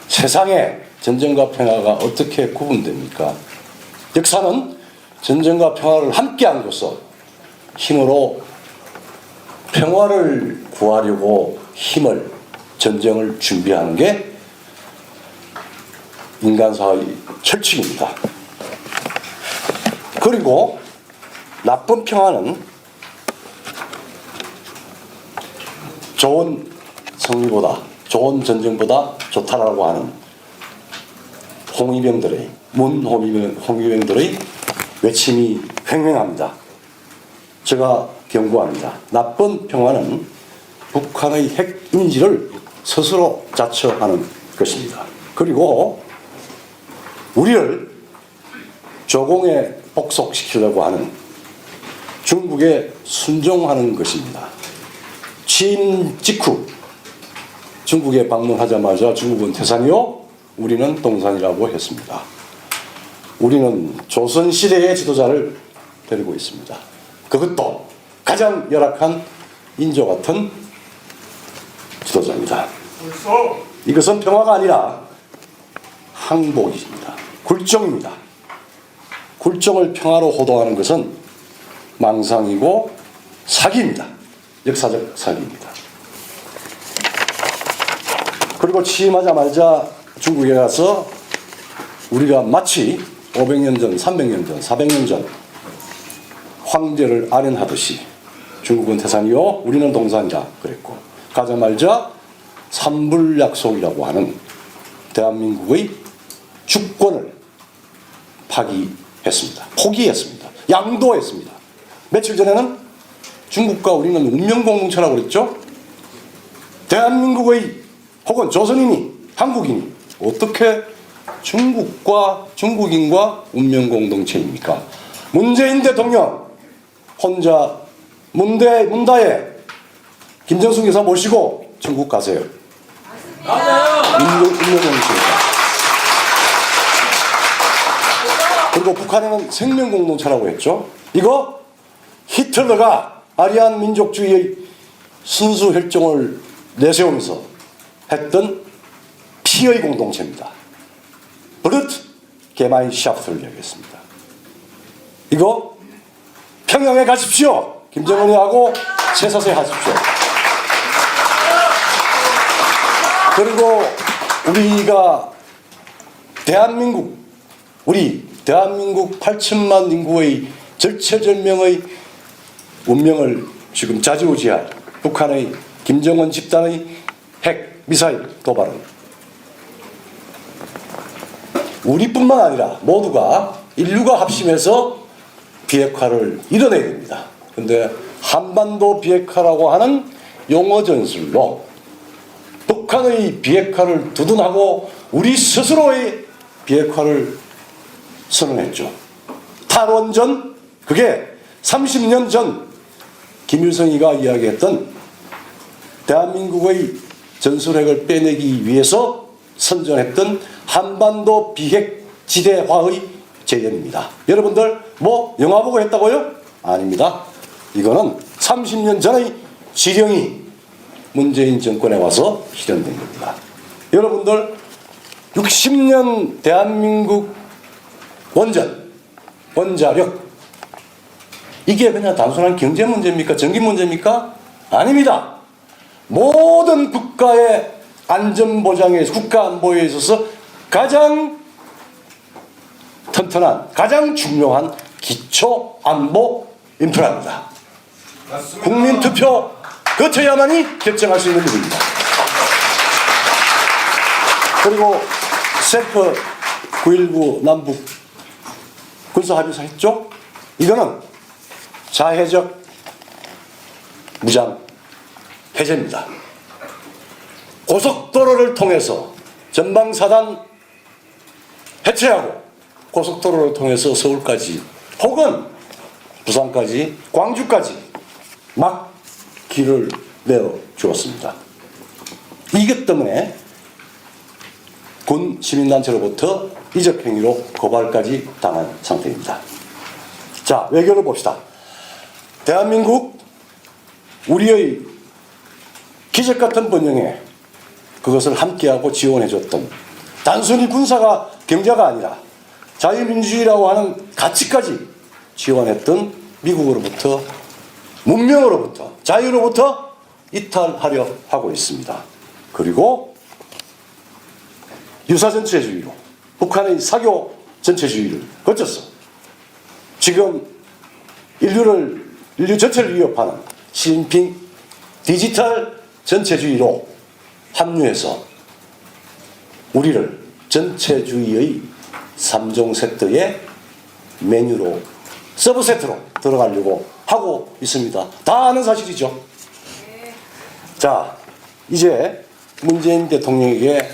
세상에 전쟁과 평화가 어떻게 구분됩니까? 역사는 전쟁과 평화를 함께함으로써 힘으로 평화를 구하려고 힘을 전쟁을 준비하는 게 인간사의 철칙입니다. 그리고 나쁜 평화는 좋은 승리보다 좋은 전쟁보다 좋다라고 하는 홍위병들의 외침이 횡행합니다. 제가 경고합니다. 나쁜 평화는 북한의 핵 인지를 스스로 자처하는 것입니다. 그리고 우리를 조공에 복속시키려고 하는 중국에 순종하는 것입니다. 취임 직후 중국에 방문하자마자 중국은 태산이요, 우리는 동산이라고 했습니다. 우리는 조선시대의 지도자를 데리고 있습니다. 그것도 가장 열악한 인조 같은 지도자입니다. 이것은 평화가 아니라 항복입니다. 굴종입니다. 굴종을 평화로 호도하는 것은 망상이고 사기입니다. 역사적 사기입니다. 그리고 취임하자마자 중국에 가서 우리가 마치 500년 전, 300년 전, 400년 전 황제를 아련하듯이 중국은 태산이요, 우리는 동산이다 그랬고, 가자마자 삼불약속이라고 하는 대한민국의 주권을 포기했습니다. 양도했습니다. 며칠 전에는 중국과 우리는 운명공동체라고 그랬죠. 대한민국의 혹은 조선인이, 한국인이 어떻게 중국인과 운명공동체입니까? 문재인 대통령 혼자 문다에 김정숙 여사 모시고 중국 가세요. 운명공동체입니다. 그리고 북한에는 생명공동체라고 했죠. 이거 히틀러가 아리안 민족주의의 순수 혈종을 내세우면서 했던 피의 공동체입니다. 블루트 게마인샤프트를 얘기했습니다. 이거 평양에 가십시오. 김정은이하고 쇠사슬 하십시오. 그리고 우리가 대한민국 8천만 인구의 절체절명의 운명을 지금 좌지우지할 북한의 김정은 집단의 핵 미사일 도발은 우리뿐만 아니라 모두가 인류가 합심해서 비핵화를 이뤄내야 됩니다. 그런데 한반도 비핵화라고 하는 용어 전술로 북한의 비핵화를 두둔하고 우리 스스로의 비핵화를 선언했죠. 탈원전, 그게 30년 전 김일성이가 이야기했던 대한민국의 전술핵을 빼내기 위해서 선전했던 한반도 비핵지대화의 재현입니다. 여러분들 뭐 영화 보고 했다고요? 아닙니다. 이거는 30년 전의 지령이 문재인 정권에 와서 실현된 겁니다. 여러분들 60년 대한민국 원자력 이게 그냥 단순한 경제 문제입니까? 전기 문제입니까? 아닙니다. 모든 국가의 안전보장에 국가 안보에 있어서 가장 튼튼한 가장 중요한 기초 안보 인프라입니다. 국민투표 거쳐야만이 결정할 수 있는 일입니다. 그리고 셀프 9.19 남북 군사합의서 했죠? 이거는 자해적 무장 해제입니다. 고속도로를 통해서 전방사단 해체하고 고속도로를 통해서 서울까지 혹은 부산까지 광주까지 막 길을 내어 주었습니다. 이것 때문에 군 시민단체로부터 이적행위로 고발까지 당한 상태입니다. 자, 외교를 봅시다. 대한민국 우리의 기적같은 번영에 그것을 함께하고 지원해줬던 단순히 군사가 경제가 아니라 자유민주주의라고 하는 가치까지 지원했던 미국으로부터 문명으로부터 자유로부터 이탈하려 하고 있습니다. 그리고 유사전체주의로 북한의 사교 전체주의를 거쳐서 지금 인류 전체를 위협하는 시진핑 디지털 전체주의로 합류해서 우리를 전체주의의 3종 세트의 메뉴로 서브 세트로 들어가려고 하고 있습니다. 다 아는 사실이죠. 자, 이제 문재인 대통령에게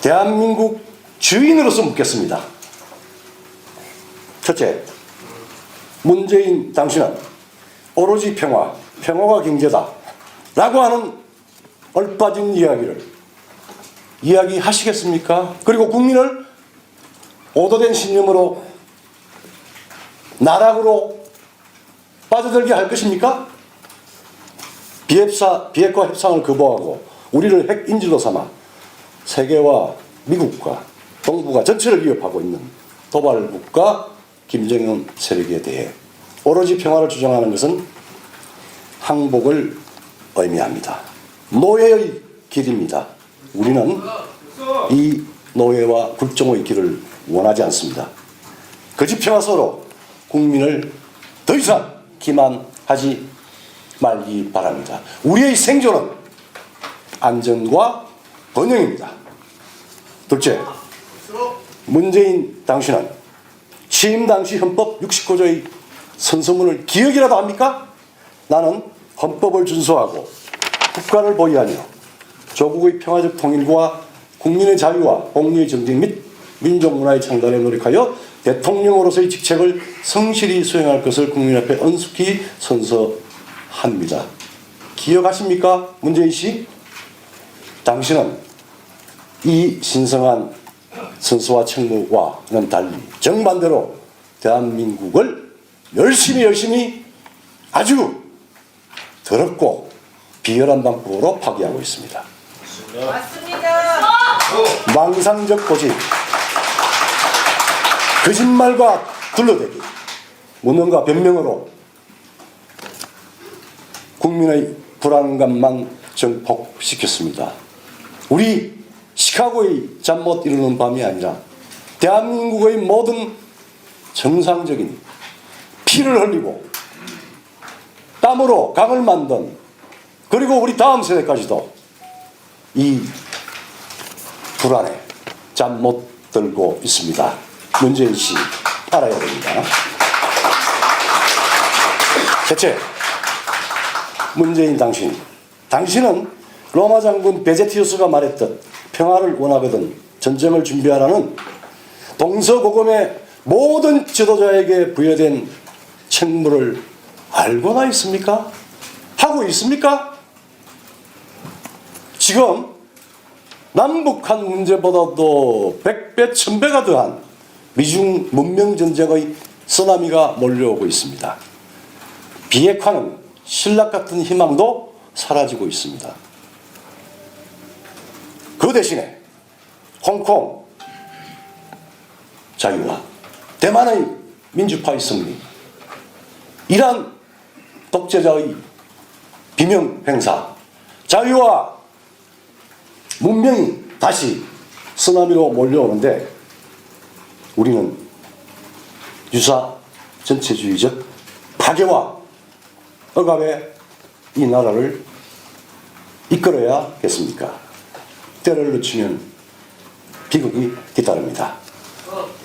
대한민국 주인으로서 묻겠습니다. 첫째, 문재인 당신은 오로지 평화가 경제다 라고 하는 얼빠진 이야기를 이야기하시겠습니까? 그리고 국민을 오도된 신념으로 나락으로 빠져들게 할 것입니까? 비핵화 협상을 거부하고 우리를 핵 인질로 삼아 세계와 미국과 동북아 전체를 위협하고 있는 도발국가 김정은 세력에 대해 오로지 평화를 주장하는 것은 항복을 의미합니다. 노예의 길입니다. 우리는 이 노예와 굴종의 길을 원하지 않습니다. 거짓 평화서로 국민을 더 이상 기만하지 말기 바랍니다. 우리의 생존은 안전과 번영입니다. 둘째, 문재인 당신은 취임 당시 헌법 69조의 선서문을 기억이라도 합니까? 나는 헌법을 준수하고 국가를 보위하며 조국의 평화적 통일과 국민의 자유와 복리의 정진 및 민족 문화의 창달에 노력하여 대통령으로서의 직책을 성실히 수행할 것을 국민 앞에 엄숙히 선서합니다. 기억하십니까? 문재인 씨? 당신은 이 신성한 선서와 책무와는 달리 정반대로 대한민국을 열심히 아주 더럽고 비열한 방법으로 파괴하고 있습니다. 맞습니다. 망상적 고집, 거짓말과 둘러대기, 무능과 변명으로 국민의 불안감만 증폭시켰습니다. 우리 시카고의 잠 못 이루는 밤이 아니라 대한민국의 모든 정상적인 피를 흘리고 땀으로 강을 만든, 그리고 우리 다음 세대까지도 이 불안에 잠 못 들고 있습니다. 문재인 씨 알아야 됩니다. 셋째, 문재인 당신은 로마 장군 베제티우스가 말했듯 평화를 원하거든 전쟁을 준비하라는 동서고금의 모든 지도자에게 부여된 책무를 알고나 있습니까? 하고 있습니까? 지금 남북한 문제보다도 100배, 1000배가 더한 미중 문명전쟁의 쓰나미가 몰려오고 있습니다. 비핵화는 신락 같은 희망도 사라지고 있습니다. 그 대신에 홍콩 자유와 대만의 민주파의 승리, 이란 독재자의 비명 행사, 자유와 문명이 다시 쓰나미로 몰려오는데 우리는 유사 전체주의적 파괴와 억압의 이 나라를 이끌어야겠습니까? 때를 늦추면 비극이 뒤따릅니다.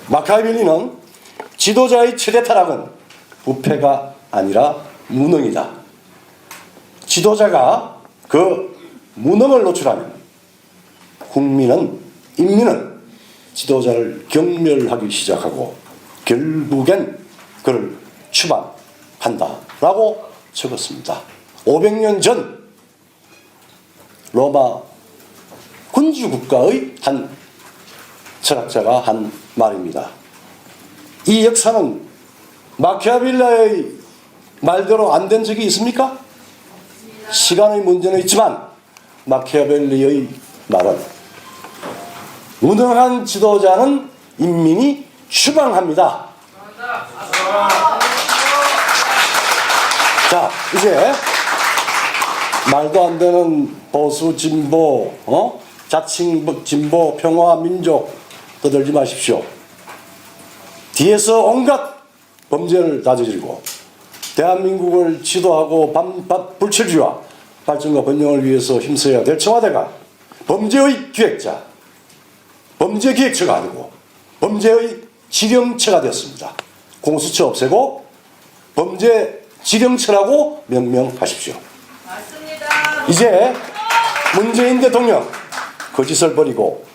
마키아벨리는 지도자의 최대 타락은 부패가 아니라 무능이다. 지도자가 그 무능을 노출하면 인민은 지도자를 경멸하기 시작하고 결국엔 그를 추방한다라고 적었습니다. 500년 전 로마 군주국가의 한 철학자가 한 말입니다. 이 역사는 마키아벨리의 말대로 안 된 적이 있습니까? 시간의 문제는 있지만 마키아벨리의 말은 무능한 지도자는 인민이 추방합니다. 자, 이제 말도 안 되는 보수 진보, 자칭 진보 평화 민족 떠들지 마십시오. 뒤에서 온갖 범죄를 다저지르고 대한민국을 지도하고 불철주와 발전과 번영을 위해서 힘써야 될 청와대가 범죄의 기획자, 범죄 기획처가 아니고 범죄의 지령처가 되었습니다. 공수처 없애고 범죄 지령처라고 명명하십시오. 맞습니다. 이제 문재인 대통령 거짓을 버리고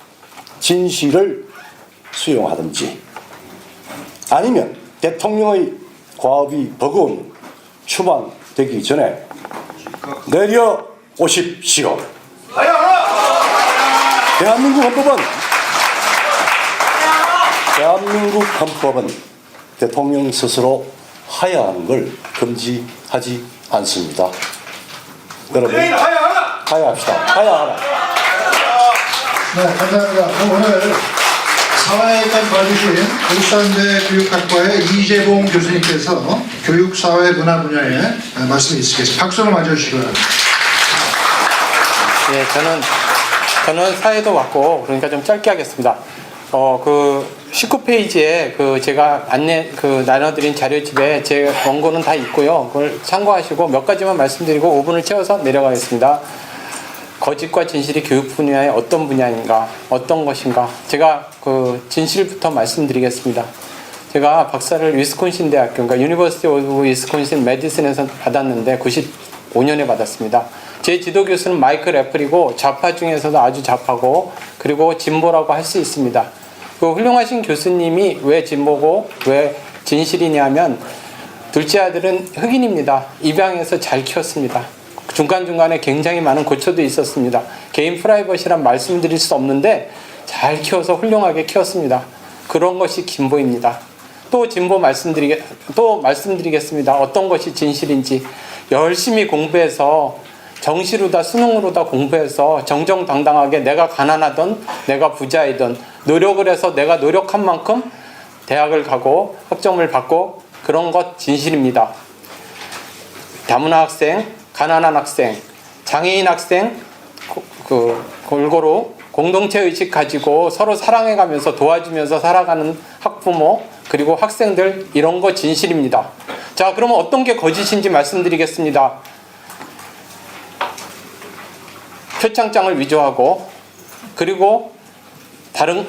진실을 수용하든지 아니면 대통령의 과업이 버거운 추방되기 전에 내려오십시오. 대한민국 헌법은 대통령 스스로 하야하는 걸 금지하지 않습니다. 여러분, 하야합시다. 하야하라. 네, 감사합니다. 오늘 사회에까지 봐주신 울산대 교육학과의 이재봉 교수님께서 교육사회 문화 분야에 말씀이 있으시겠습니다. 박수로 맞아주시기 바랍니다. 예, 저는 사회도 왔고 그러니까 좀 짧게 하겠습니다. 그 19페이지에 제가 나눠드린 자료집에 제 원고는 다 있고요. 그걸 참고하시고 몇 가지만 말씀드리고 5분을 채워서 내려가겠습니다. 거짓과 진실이 교육 분야의 어떤 분야인가, 어떤 것인가. 제가 진실부터 말씀드리겠습니다. 제가 박사를 위스콘신 대학교, 그러니까 유니버시티 오브 위스콘신 메디슨에서 받았는데 95년에 받았습니다. 제 지도 교수는 마이클 애플이고 좌파 중에서도 아주 좌파고 그리고 진보라고 할 수 있습니다. 그 훌륭하신 교수님이 왜 진보고 왜 진실이냐면 둘째 아들은 흑인입니다. 입양해서 잘 키웠습니다. 중간중간에 굉장히 많은 고초도 있었습니다. 개인 프라이버시란 말씀드릴 수 없는데 잘 키워서 훌륭하게 키웠습니다. 그런 것이 진보입니다. 또 말씀드리겠습니다. 어떤 것이 진실인지. 열심히 공부해서 정시로다 수능으로다 공부해서 정정당당하게 내가 가난하든 내가 부자이든 노력을 해서 내가 노력한 만큼 대학을 가고 학점을 받고 그런 것 진실입니다. 다문화 학생, 가난한 학생, 장애인 학생 골고루 공동체 의식 가지고 서로 사랑해가면서 도와주면서 살아가는 학부모 그리고 학생들 이런 거 진실입니다. 자, 그러면 어떤 게 거짓인지 말씀드리겠습니다. 표창장을 위조하고 그리고 다른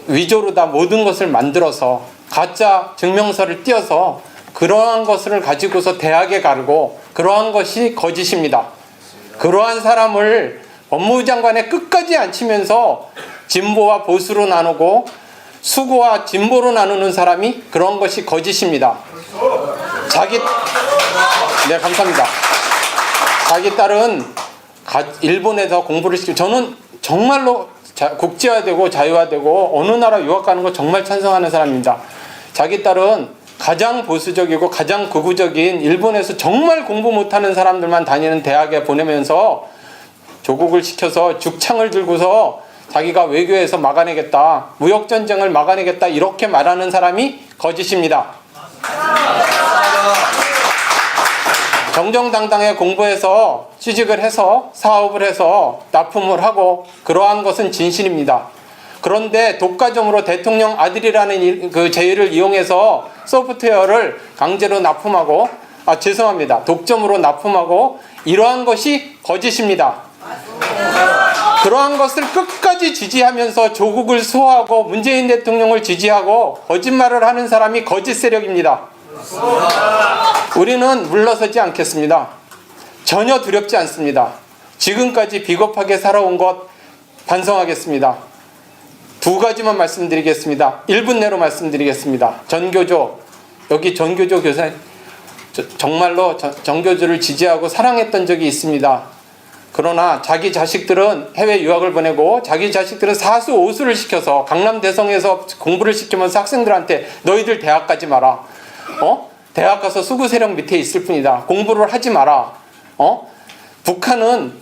위조로 다 모든 것을 만들어서 가짜 증명서를 띄어서 그러한 것을 가지고서 대학에 가르고 그러한 것이 거짓입니다. 그러한 사람을 법무부 장관에 끝까지 앉히면서 진보와 보수로 나누고 수구와 진보로 나누는 사람이 그런 것이 거짓입니다. 네, 감사합니다. 자기 딸은 일본에서 공부를 시키고 저는 정말로 국제화되고 자유화되고 어느 나라 유학 가는 거 정말 찬성하는 사람입니다. 자기 딸은 가장 보수적이고 가장 극우적인 일본에서 정말 공부 못하는 사람들만 다니는 대학에 보내면서 조국을 시켜서 죽창을 들고서 자기가 외교에서 막아내겠다, 무역전쟁을 막아내겠다 이렇게 말하는 사람이 거짓입니다. 정정당당하게 공부해서 취직을 해서 사업을 해서 납품을 하고 그러한 것은 진실입니다. 그런데 독과점으로 대통령 아들이라는 그 제의를 이용해서 소프트웨어를 강제로 납품하고 죄송합니다. 독점으로 납품하고 이러한 것이 거짓입니다. 그러한 것을 끝까지 지지하면서 조국을 수호하고 문재인 대통령을 지지하고 거짓말을 하는 사람이 거짓 세력입니다. 우리는 물러서지 않겠습니다. 전혀 두렵지 않습니다. 지금까지 비겁하게 살아온 것 반성하겠습니다. 두 가지만 말씀드리겠습니다. 1분 내로 말씀드리겠습니다. 전교조, 여기 전교조 교사 정말로 전교조를 지지하고 사랑했던 적이 있습니다. 그러나 자기 자식들은 해외 유학을 보내고 자기 자식들은 사수 오수를 시켜서 강남 대성에서 공부를 시키면서 학생들한테 너희들 대학 가지 마라. 대학 가서 수구 세력 밑에 있을 뿐이다. 공부를 하지 마라. 북한은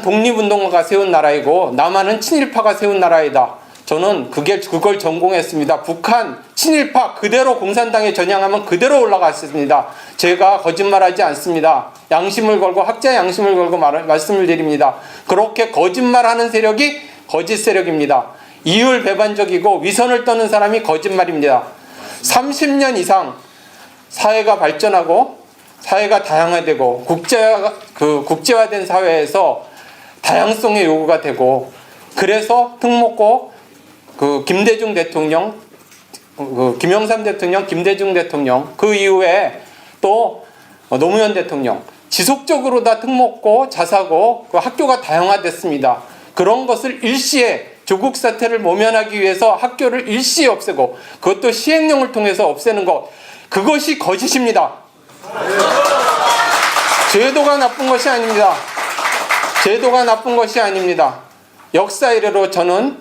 독립운동가가 세운 나라이고 남한은 친일파가 세운 나라이다. 저는 그걸 전공했습니다. 북한 친일파 그대로 공산당에 전향하면 그대로 올라갔습니다. 제가 거짓말하지 않습니다. 양심을 걸고 학자 양심을 걸고 말씀을 드립니다. 그렇게 거짓말하는 세력이 거짓 세력입니다. 이율배반적이고 위선을 떠는 사람이 거짓말입니다. 30년 이상 사회가 발전하고 사회가 다양화되고 국제화된 사회에서 다양성의 요구가 되고 그래서 특목고 김대중 대통령, 김영삼 대통령, 김대중 대통령 그 이후에 또 노무현 대통령 지속적으로 다 특목고 자사고 학교가 다양화됐습니다. 그런 것을 일시에 조국 사태를 모면하기 위해서 학교를 일시에 없애고 그것도 시행령을 통해서 없애는 것 그것이 거짓입니다. 제도가 나쁜 것이 아닙니다. 제도가 나쁜 것이 아닙니다. 역사 이래로 저는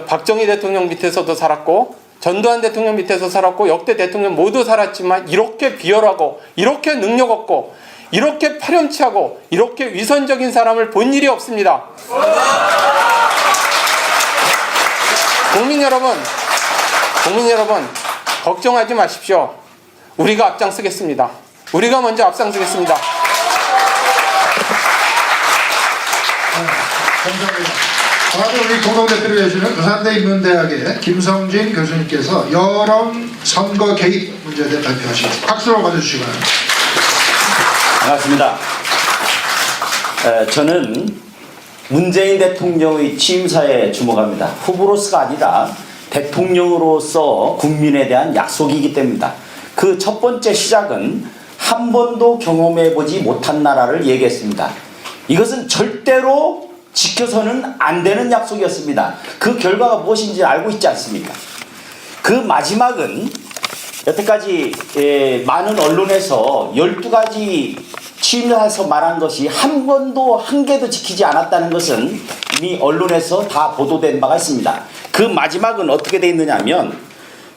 박정희 대통령 밑에서도 살았고 전두환 대통령 밑에서 살았고 역대 대통령 모두 살았지만 이렇게 비열하고 이렇게 능력 없고 이렇게 파렴치하고 이렇게 위선적인 사람을 본 일이 없습니다. 국민 여러분 걱정하지 마십시오. 우리가 앞장서겠습니다. 우리가 먼저 앞장서겠습니다. 감사합니다. 다음에 우리 공동대표를 해주는 부산대 인문대학의 김성진 교수님께서 여론 선거 개입 문제에 대해 발표하시겠습니다. 박수로 맞아주시기 바랍니다. 반갑습니다. 저는 문재인 대통령의 취임사에 주목합니다. 후보로서가 아니라 대통령으로서 국민에 대한 약속이기 때문입니다. 그 첫 번째 시작은 한 번도 경험해보지 못한 나라를 얘기했습니다. 이것은 절대로 지켜서는 안 되는 약속이었습니다. 그 결과가 무엇인지 알고 있지 않습니까? 그 마지막은 여태까지 많은 언론에서 12가지 취임사에서 말한 것이 한 번도 한 개도 지키지 않았다는 것은 이미 언론에서 다 보도된 바가 있습니다. 그 마지막은 어떻게 되어 있느냐면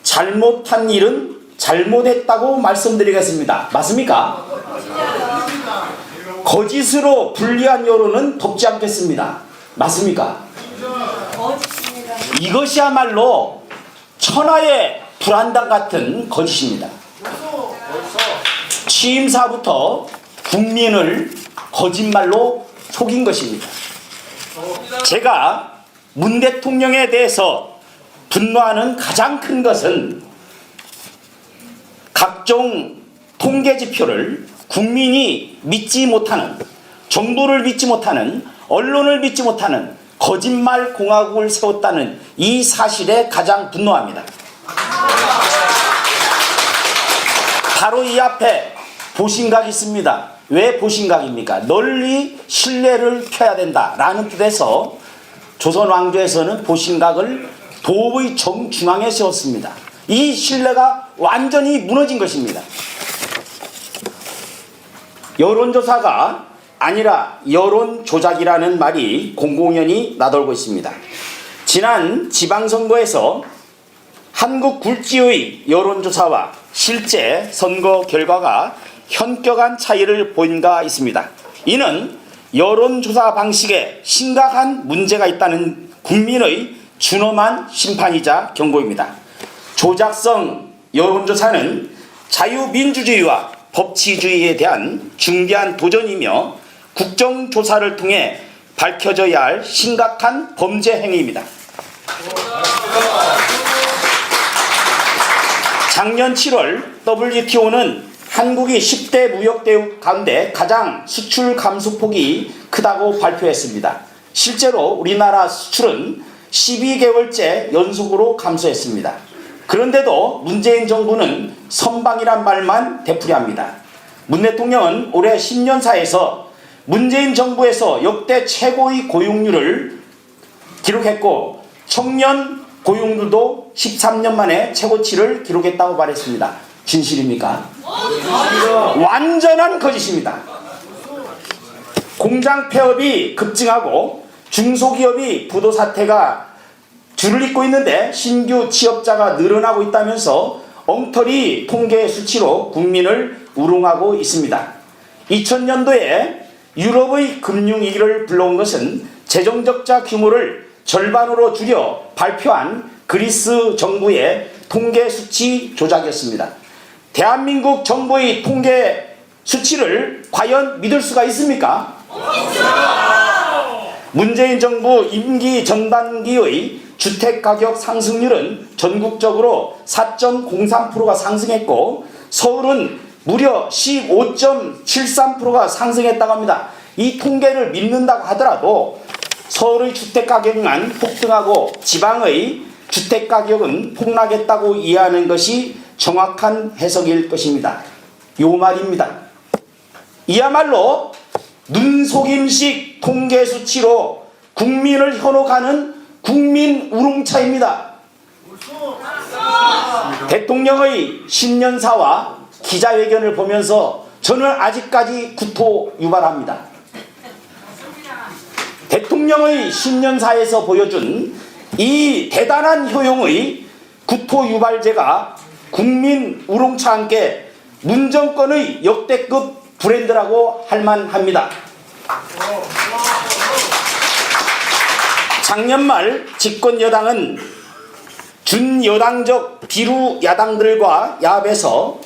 잘못한 일은 잘못했다고 말씀드리겠습니다. 맞습니까? 거짓으로 불리한 여론은 돕지 않겠습니다. 맞습니까? 이것이야말로 천하의 불안당 같은 거짓입니다. 취임사부터 국민을 거짓말로 속인 것입니다. 제가 문 대통령에 대해서 분노하는 가장 큰 것은 각종 통계 지표를 국민이 믿지 못하는, 정부를 믿지 못하는, 언론을 믿지 못하는 거짓말 공화국을 세웠다는 이 사실에 가장 분노합니다. 바로 이 앞에 보신각이 있습니다. 왜 보신각입니까? 널리 신뢰를 펴야 된다라는 뜻에서 조선 왕조에서는 보신각을 도의 정중앙에 세웠습니다. 이 신뢰가 완전히 무너진 것입니다. 여론조사가 아니라 여론조작이라는 말이 공공연히 나돌고 있습니다. 지난 지방선거에서 한국 굴지의 여론조사와 실제 선거 결과가 현격한 차이를 보인 바 있습니다. 이는 여론조사 방식에 심각한 문제가 있다는 국민의 준엄한 심판이자 경고입니다. 조작성 여론조사는 자유민주주의와 법치주의에 대한 중대한 도전이며 국정조사를 통해 밝혀져야 할 심각한 범죄 행위입니다. 작년 7월 WTO는 한국이 10대 무역대국 가운데 가장 수출 감소폭이 크다고 발표했습니다. 실제로 우리나라 수출은 12개월째 연속으로 감소했습니다. 그런데도 문재인 정부는 선방이란 말만 되풀이합니다. 문 대통령은 올해 10년사에서 문재인 정부에서 역대 최고의 고용률을 기록했고 청년 고용률도 13년 만에 최고치를 기록했다고 말했습니다. 진실입니까? 완전한 거짓입니다. 공장 폐업이 급증하고 중소기업이 부도 사태가 줄을 잇고 있는데 신규 취업자가 늘어나고 있다면서 엉터리 통계 수치로 국민을 우롱하고 있습니다. 2000년도에 유럽의 금융위기를 불러온 것은 재정적자 규모를 절반으로 줄여 발표한 그리스 정부의 통계 수치 조작이었습니다. 대한민국 정부의 통계 수치를 과연 믿을 수가 있습니까? 문재인 정부 임기 전반기의 주택가격 상승률은 전국적으로 4.03%가 상승했고 서울은 무려 15.73%가 상승했다고 합니다. 이 통계를 믿는다고 하더라도 서울의 주택가격만 폭등하고 지방의 주택가격은 폭락했다고 이해하는 것이 정확한 해석일 것입니다. 요 말입니다. 이야말로 눈속임식 통계 수치로 국민을 현혹하는 국민 우롱차입니다. 대통령의 신년사와 기자회견을 보면서 저는 아직까지 구토 유발합니다. 대통령의 신년사에서 보여준 이 대단한 효용의 구토 유발제가 국민 우롱차 함께 문정권의 역대급 브랜드라고 할 만합니다. 작년 말 집권 여당은 준여당적 비루 야당들과 야합해서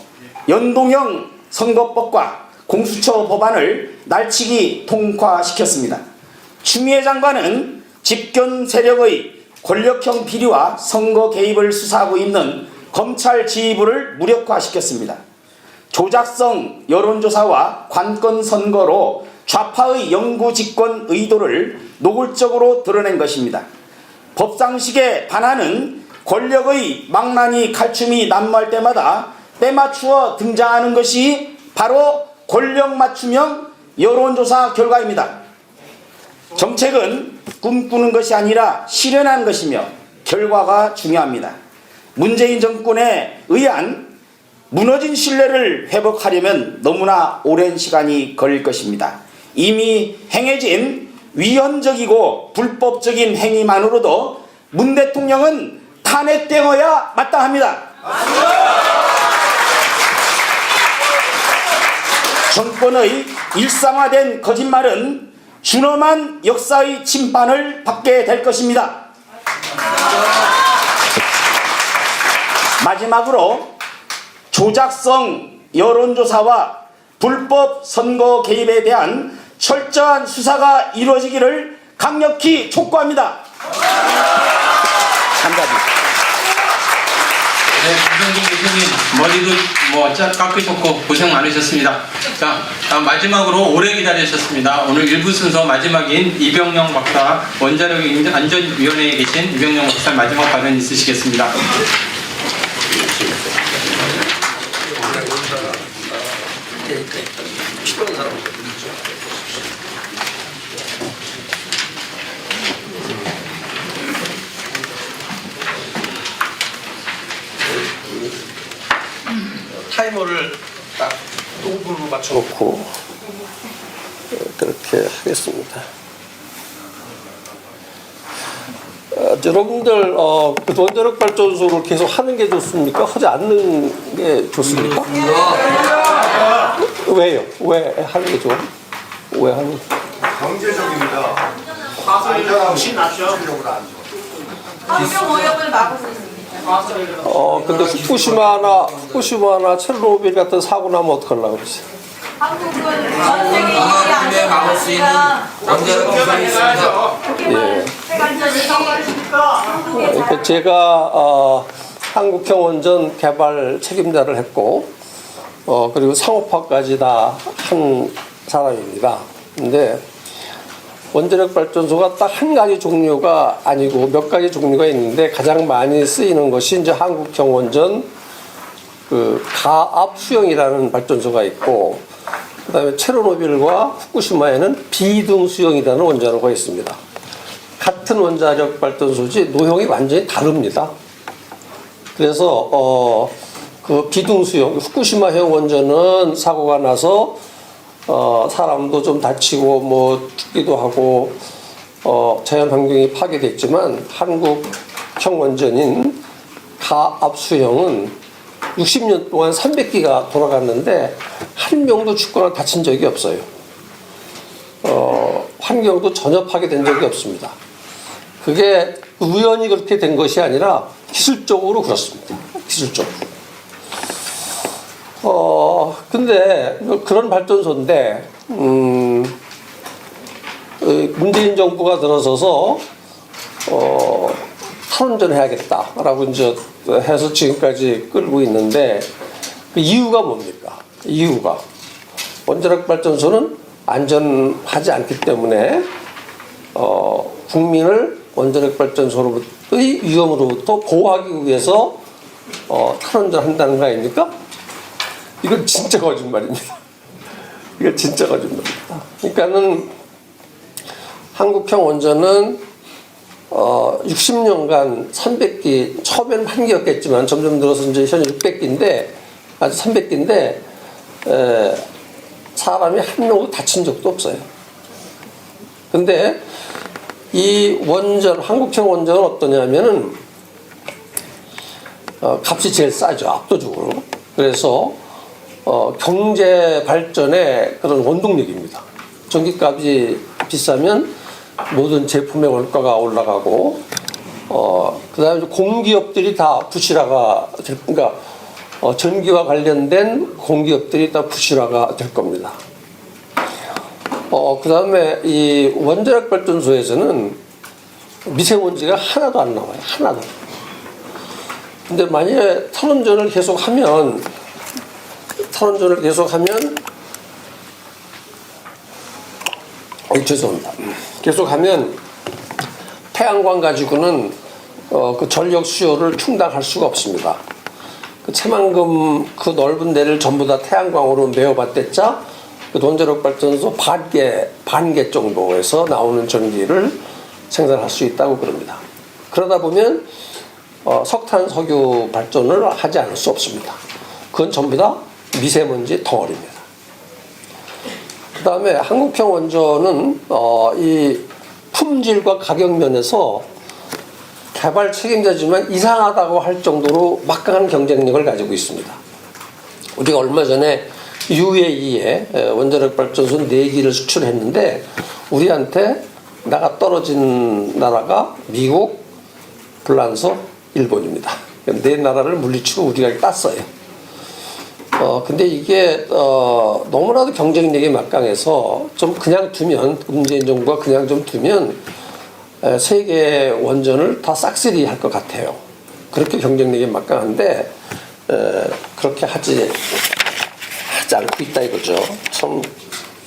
연동형 선거법과 공수처 법안을 날치기 통과시켰습니다. 추미애 장관은 집권 세력의 권력형 비리와 선거 개입을 수사하고 있는 검찰 지휘부를 무력화시켰습니다. 조작성 여론조사와 관건 선거로 좌파의 영구 집권 의도를 노골적으로 드러낸 것입니다. 법상식에 반하는 권력의 망나니 칼춤이 난무할 때마다 때맞추어 등장하는 것이 바로 권력 맞춤형 여론조사 결과입니다. 정책은 꿈꾸는 것이 아니라 실현하는 것이며 결과가 중요합니다. 문재인 정권에 의한 무너진 신뢰를 회복하려면 너무나 오랜 시간이 걸릴 것입니다. 이미 행해진 위헌적이고 불법적인 행위만으로도 문 대통령은 탄핵되어야 마땅합니다. 정권의 일상화된 거짓말은 준엄한 역사의 침판을 받게 될 것입니다. 마지막으로 조작성 여론조사와 불법 선거 개입에 대한 철저한 수사가 이루어지기를 강력히 촉구합니다. 감사합니다. 네, 김성진 교수님 머리도 깎으셨고 고생 많으셨습니다. 자, 다음 마지막으로 오래 기다리셨습니다. 오늘 1부 순서 마지막인 이병영 박사 원자력 안전위원회에 계신 이병영 박사 마지막 발언 있으시겠습니다. 타이머를 딱 5분으로 맞춰놓고 그렇게 하겠습니다. 여러분들 그 원자력 발전소를 계속 하는 게 좋습니까? 하지 않는 게 좋습니까? 왜요? 왜 하는 게 좋아? 왜 하는? 경제적입니다. 환경 오염을 막을 수 있습니다. 근데 후쿠시마나 체르노빌 같은 사고 나면 어떡하려고 그러세요? 한국은 전 세계 1위 안전국가니까 원자력 기술이 있습니다. 예. 핵안전이 그러니까 제가 한국형 원전 개발 책임자를 했고 그리고 상업화까지 다 한 사람입니다. 근데 원자력 발전소가 딱 한 가지 종류가 아니고 몇 가지 종류가 있는데 가장 많이 쓰이는 것이 이제 한국형 원전 그 가압 수용이라는 발전소가 있고 그다음에 체르노빌과 후쿠시마에는 비등 수용이라는 원자로가 있습니다. 같은 원자력 발전소지 노형이 완전히 다릅니다. 그래서 그 비등 수용 후쿠시마형 원전은 사고가 나서 사람도 좀 다치고 뭐 죽기도 하고 자연 환경이 파괴됐지만 한국형 원전인 가압수형은 60년 동안 300기가 돌아갔는데 한 명도 죽거나 다친 적이 없어요. 환경도 전혀 파괴된 적이 없습니다. 그게 우연히 그렇게 된 것이 아니라 기술적으로 그렇습니다. 기술적으로. 근데 그런 발전소인데 문재인 정부가 들어서서 탈원전 해야겠다라고 이제 해서 지금까지 끌고 있는데 그 이유가 뭡니까? 이유가 원자력 발전소는 안전하지 않기 때문에 국민을 원자력 발전소로부터의 위험으로부터 보호하기 위해서 탈원전 한다는 거 아닙니까? 이건 진짜 거짓말입니다. 이건 진짜 거짓말입니다. 그러니까는 한국형 원전은 60년간 300기, 처음에는 1기였겠지만 점점 늘어서 이제 현 600기인데, 아주 300기인데, 사람이 한 명도 다친 적도 없어요. 근데 이 원전, 한국형 원전은 어떠냐면은, 값이 제일 싸죠, 압도적으로. 그래서, 경제 발전의 그런 원동력입니다. 전기값이 비싸면 모든 제품의 원가가 올라가고, 그 다음에 공기업들이 다 부실화가 그러니까 전기와 관련된 공기업들이 다 부실화가 될 겁니다. 그 다음에 이 원자력 발전소에서는 미세먼지가 하나도 안 나와요. 하나도. 근데 만약에 탈원전을 계속하면 죄송합니다. 계속하면 태양광 가지고는 그 전력 수요를 충당할 수가 없습니다. 그 새만금 그 넓은 데를 전부 다 태양광으로 메워봤댔자 그 원자력 발전소 반개 정도에서 나오는 전기를 생산할 수 있다고 그럽니다. 그러다 보면 석탄 석유 발전을 하지 않을 수 없습니다. 그건 전부 다 미세먼지 덩어리입니다. 그 다음에 한국형 원전은 이 품질과 가격 면에서 개발 책임자지만 이상하다고 할 정도로 막강한 경쟁력을 가지고 있습니다. 우리가 얼마 전에 UAE에 원자력 발전소 4기를 수출했는데 우리한테 나가 떨어진 나라가 미국, 불란서, 일본입니다. 네 나라를 물리치고 우리가 땄어요. 근데 이게 너무나도 경쟁력이 막강해서 좀 그냥 두면, 문재인 정부가 그냥 좀 두면 세계 원전을 다 싹쓸이 할 것 같아요. 그렇게 경쟁력이 막강한데 그렇게 하지 않고 있다 이거죠. 참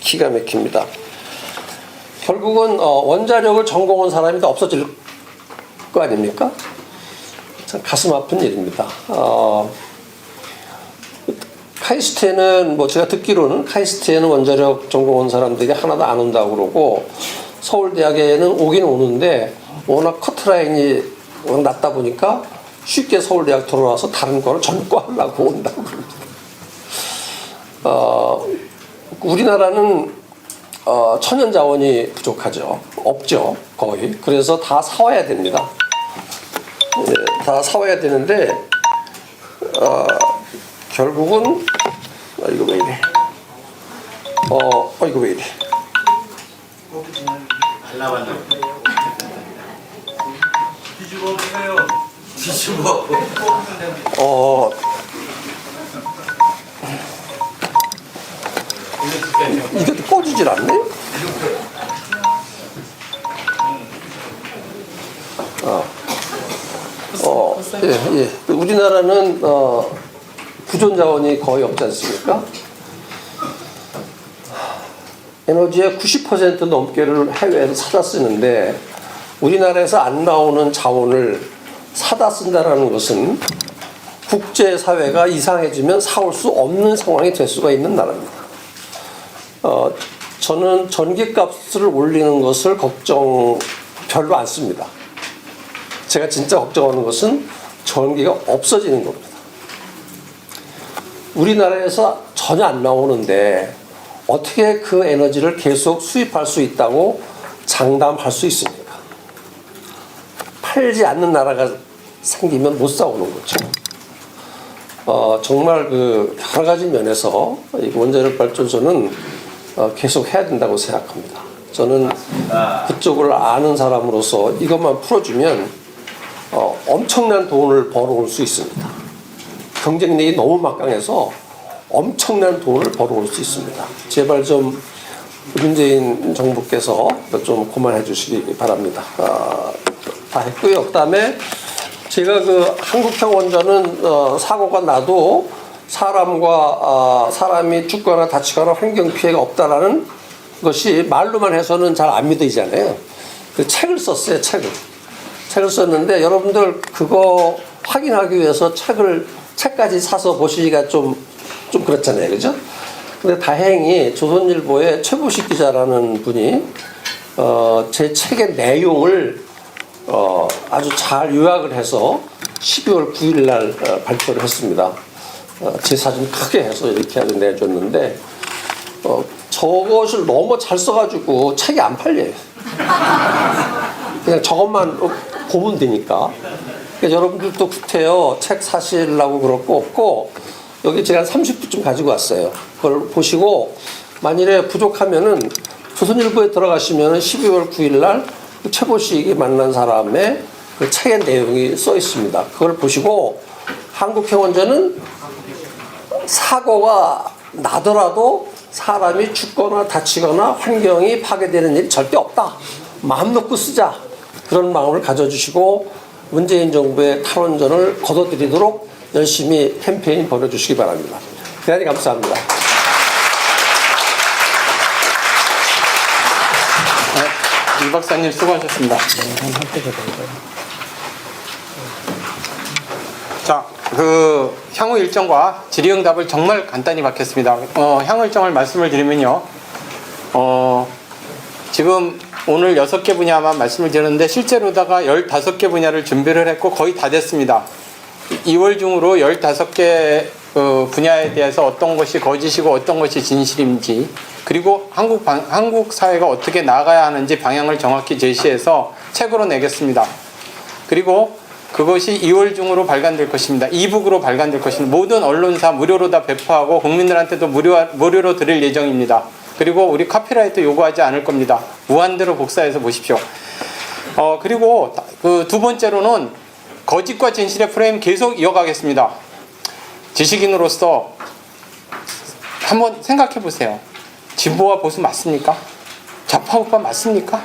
기가 막힙니다. 결국은 원자력을 전공한 사람이 다 없어질 거 아닙니까? 참 가슴 아픈 일입니다. 카이스트에는 뭐 제가 듣기로는 카이스트에는 원자력 전공한 사람들이 하나도 안 온다고 그러고 서울대학에는 오긴 오는데 워낙 커트라인이 워낙 낮다 보니까 쉽게 서울대학 들어와서 다른 거를 전과하려고 온다고 그럽니다. 우리나라는 천연 자원이 부족하죠. 없죠. 거의. 그래서 다 사와야 됩니다. 다 사와야 되는데 결국은 이거 왜 이래? 이거 왜 이래? 뒤집어. 이게 꺼지질 않네? 예. 우리나라는 구존 자원이 거의 없지 않습니까? 에너지의 90% 넘게를 해외에서 사다 쓰는데 우리나라에서 안 나오는 자원을 사다 쓴다는 것은 국제사회가 이상해지면 사올 수 없는 상황이 될 수가 있는 나라입니다. 저는 전기값을 올리는 것을 걱정 별로 안 씁니다. 제가 진짜 걱정하는 것은 전기가 없어지는 겁니다. 우리나라에서 전혀 안 나오는데 어떻게 그 에너지를 계속 수입할 수 있다고 장담할 수 있습니까? 팔지 않는 나라가 생기면 못 싸우는 거죠. 정말 그 여러 가지 면에서 이 원자력 발전소는 계속 해야 된다고 생각합니다. 저는 그쪽을 아는 사람으로서 이것만 풀어주면 엄청난 돈을 벌어올 수 있습니다. 경쟁력이 너무 막강해서 엄청난 돈을 벌어올 수 있습니다. 제발 좀 문재인 정부께서 좀 그만해 주시기 바랍니다. 다 했고요. 그다음에 제가 그 한국형 원전은 사고가 나도 사람이 죽거나 다치거나 환경 피해가 없다라는 것이 말로만 해서는 잘 안 믿어지잖아요. 그 책을 썼어요. 책을 썼는데 여러분들 그거 확인하기 위해서 책까지 사서 보시기가 좀 그렇잖아요. 그죠? 근데 다행히 조선일보의 최보식 기자라는 분이 제 책의 내용을 아주 잘 요약을 해서 12월 9일 날 발표를 했습니다. 제 사진 크게 해서 이렇게 아주 내줬는데 저것을 너무 잘 써가지고 책이 안 팔려요. 그냥 저것만 보면 되니까. 그러니까 여러분들도 구태여 책 사시려고 그럴 거 없고 여기 제가 한 30부쯤 가지고 왔어요. 그걸 보시고 만일에 부족하면은 조선일보에 들어가시면은 12월 9일 날 최보식이 만난 사람의 그 책의 내용이 써 있습니다. 그걸 보시고 한국형 원전은 사고가 나더라도 사람이 죽거나 다치거나 환경이 파괴되는 일이 절대 없다. 마음 놓고 쓰자. 그런 마음을 가져주시고 문재인 정부의 탈원전을 거둬들이도록 열심히 캠페인 벌여주시기 바랍니다. 대단히 감사합니다. 이 박사님 수고하셨습니다. 자, 그 향후 일정과 질의응답을 정말 간단히 받겠습니다. 향후 일정을 말씀을 드리면요. 지금 오늘 6개 분야만 말씀을 드렸는데 실제로다가 15개 분야를 준비를 했고 거의 다 됐습니다. 2월 중으로 15개 그 분야에 대해서 어떤 것이 거짓이고 어떤 것이 진실인지, 그리고 한국 사회가 어떻게 나아가야 하는지 방향을 정확히 제시해서 책으로 내겠습니다. 그리고 그것이 2월 중으로 발간될 것입니다. 이북으로 발간될 것입니다. 모든 언론사 무료로 다 배포하고 국민들한테도 무료로 드릴 예정입니다. 그리고 우리 카피라이트 요구하지 않을 겁니다. 무한대로 복사해서 보십시오. 그리고 그 두 번째로는 거짓과 진실의 프레임 계속 이어가겠습니다. 지식인으로서 한번 생각해 보세요. 진보와 보수 맞습니까? 좌파 우파 맞습니까?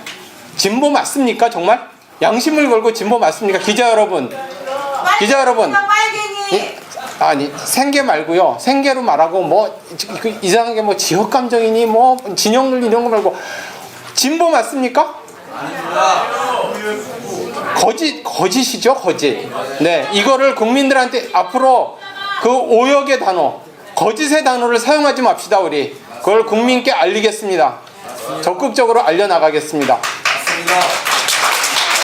진보 맞습니까? 정말? 양심을 걸고 진보 맞습니까? 기자 여러분, 빨갱이. 아니 생계 말고요. 생계로 말하고 뭐 이상하게 뭐 지역 감정이니 뭐 진영 논리 이런 거 말고 진보 맞습니까? 거짓이죠, 거짓. 네, 이거를 국민들한테 앞으로 그 오역의 단어, 거짓의 단어를 사용하지 맙시다. 우리 그걸 국민께 알리겠습니다. 적극적으로 알려나가겠습니다.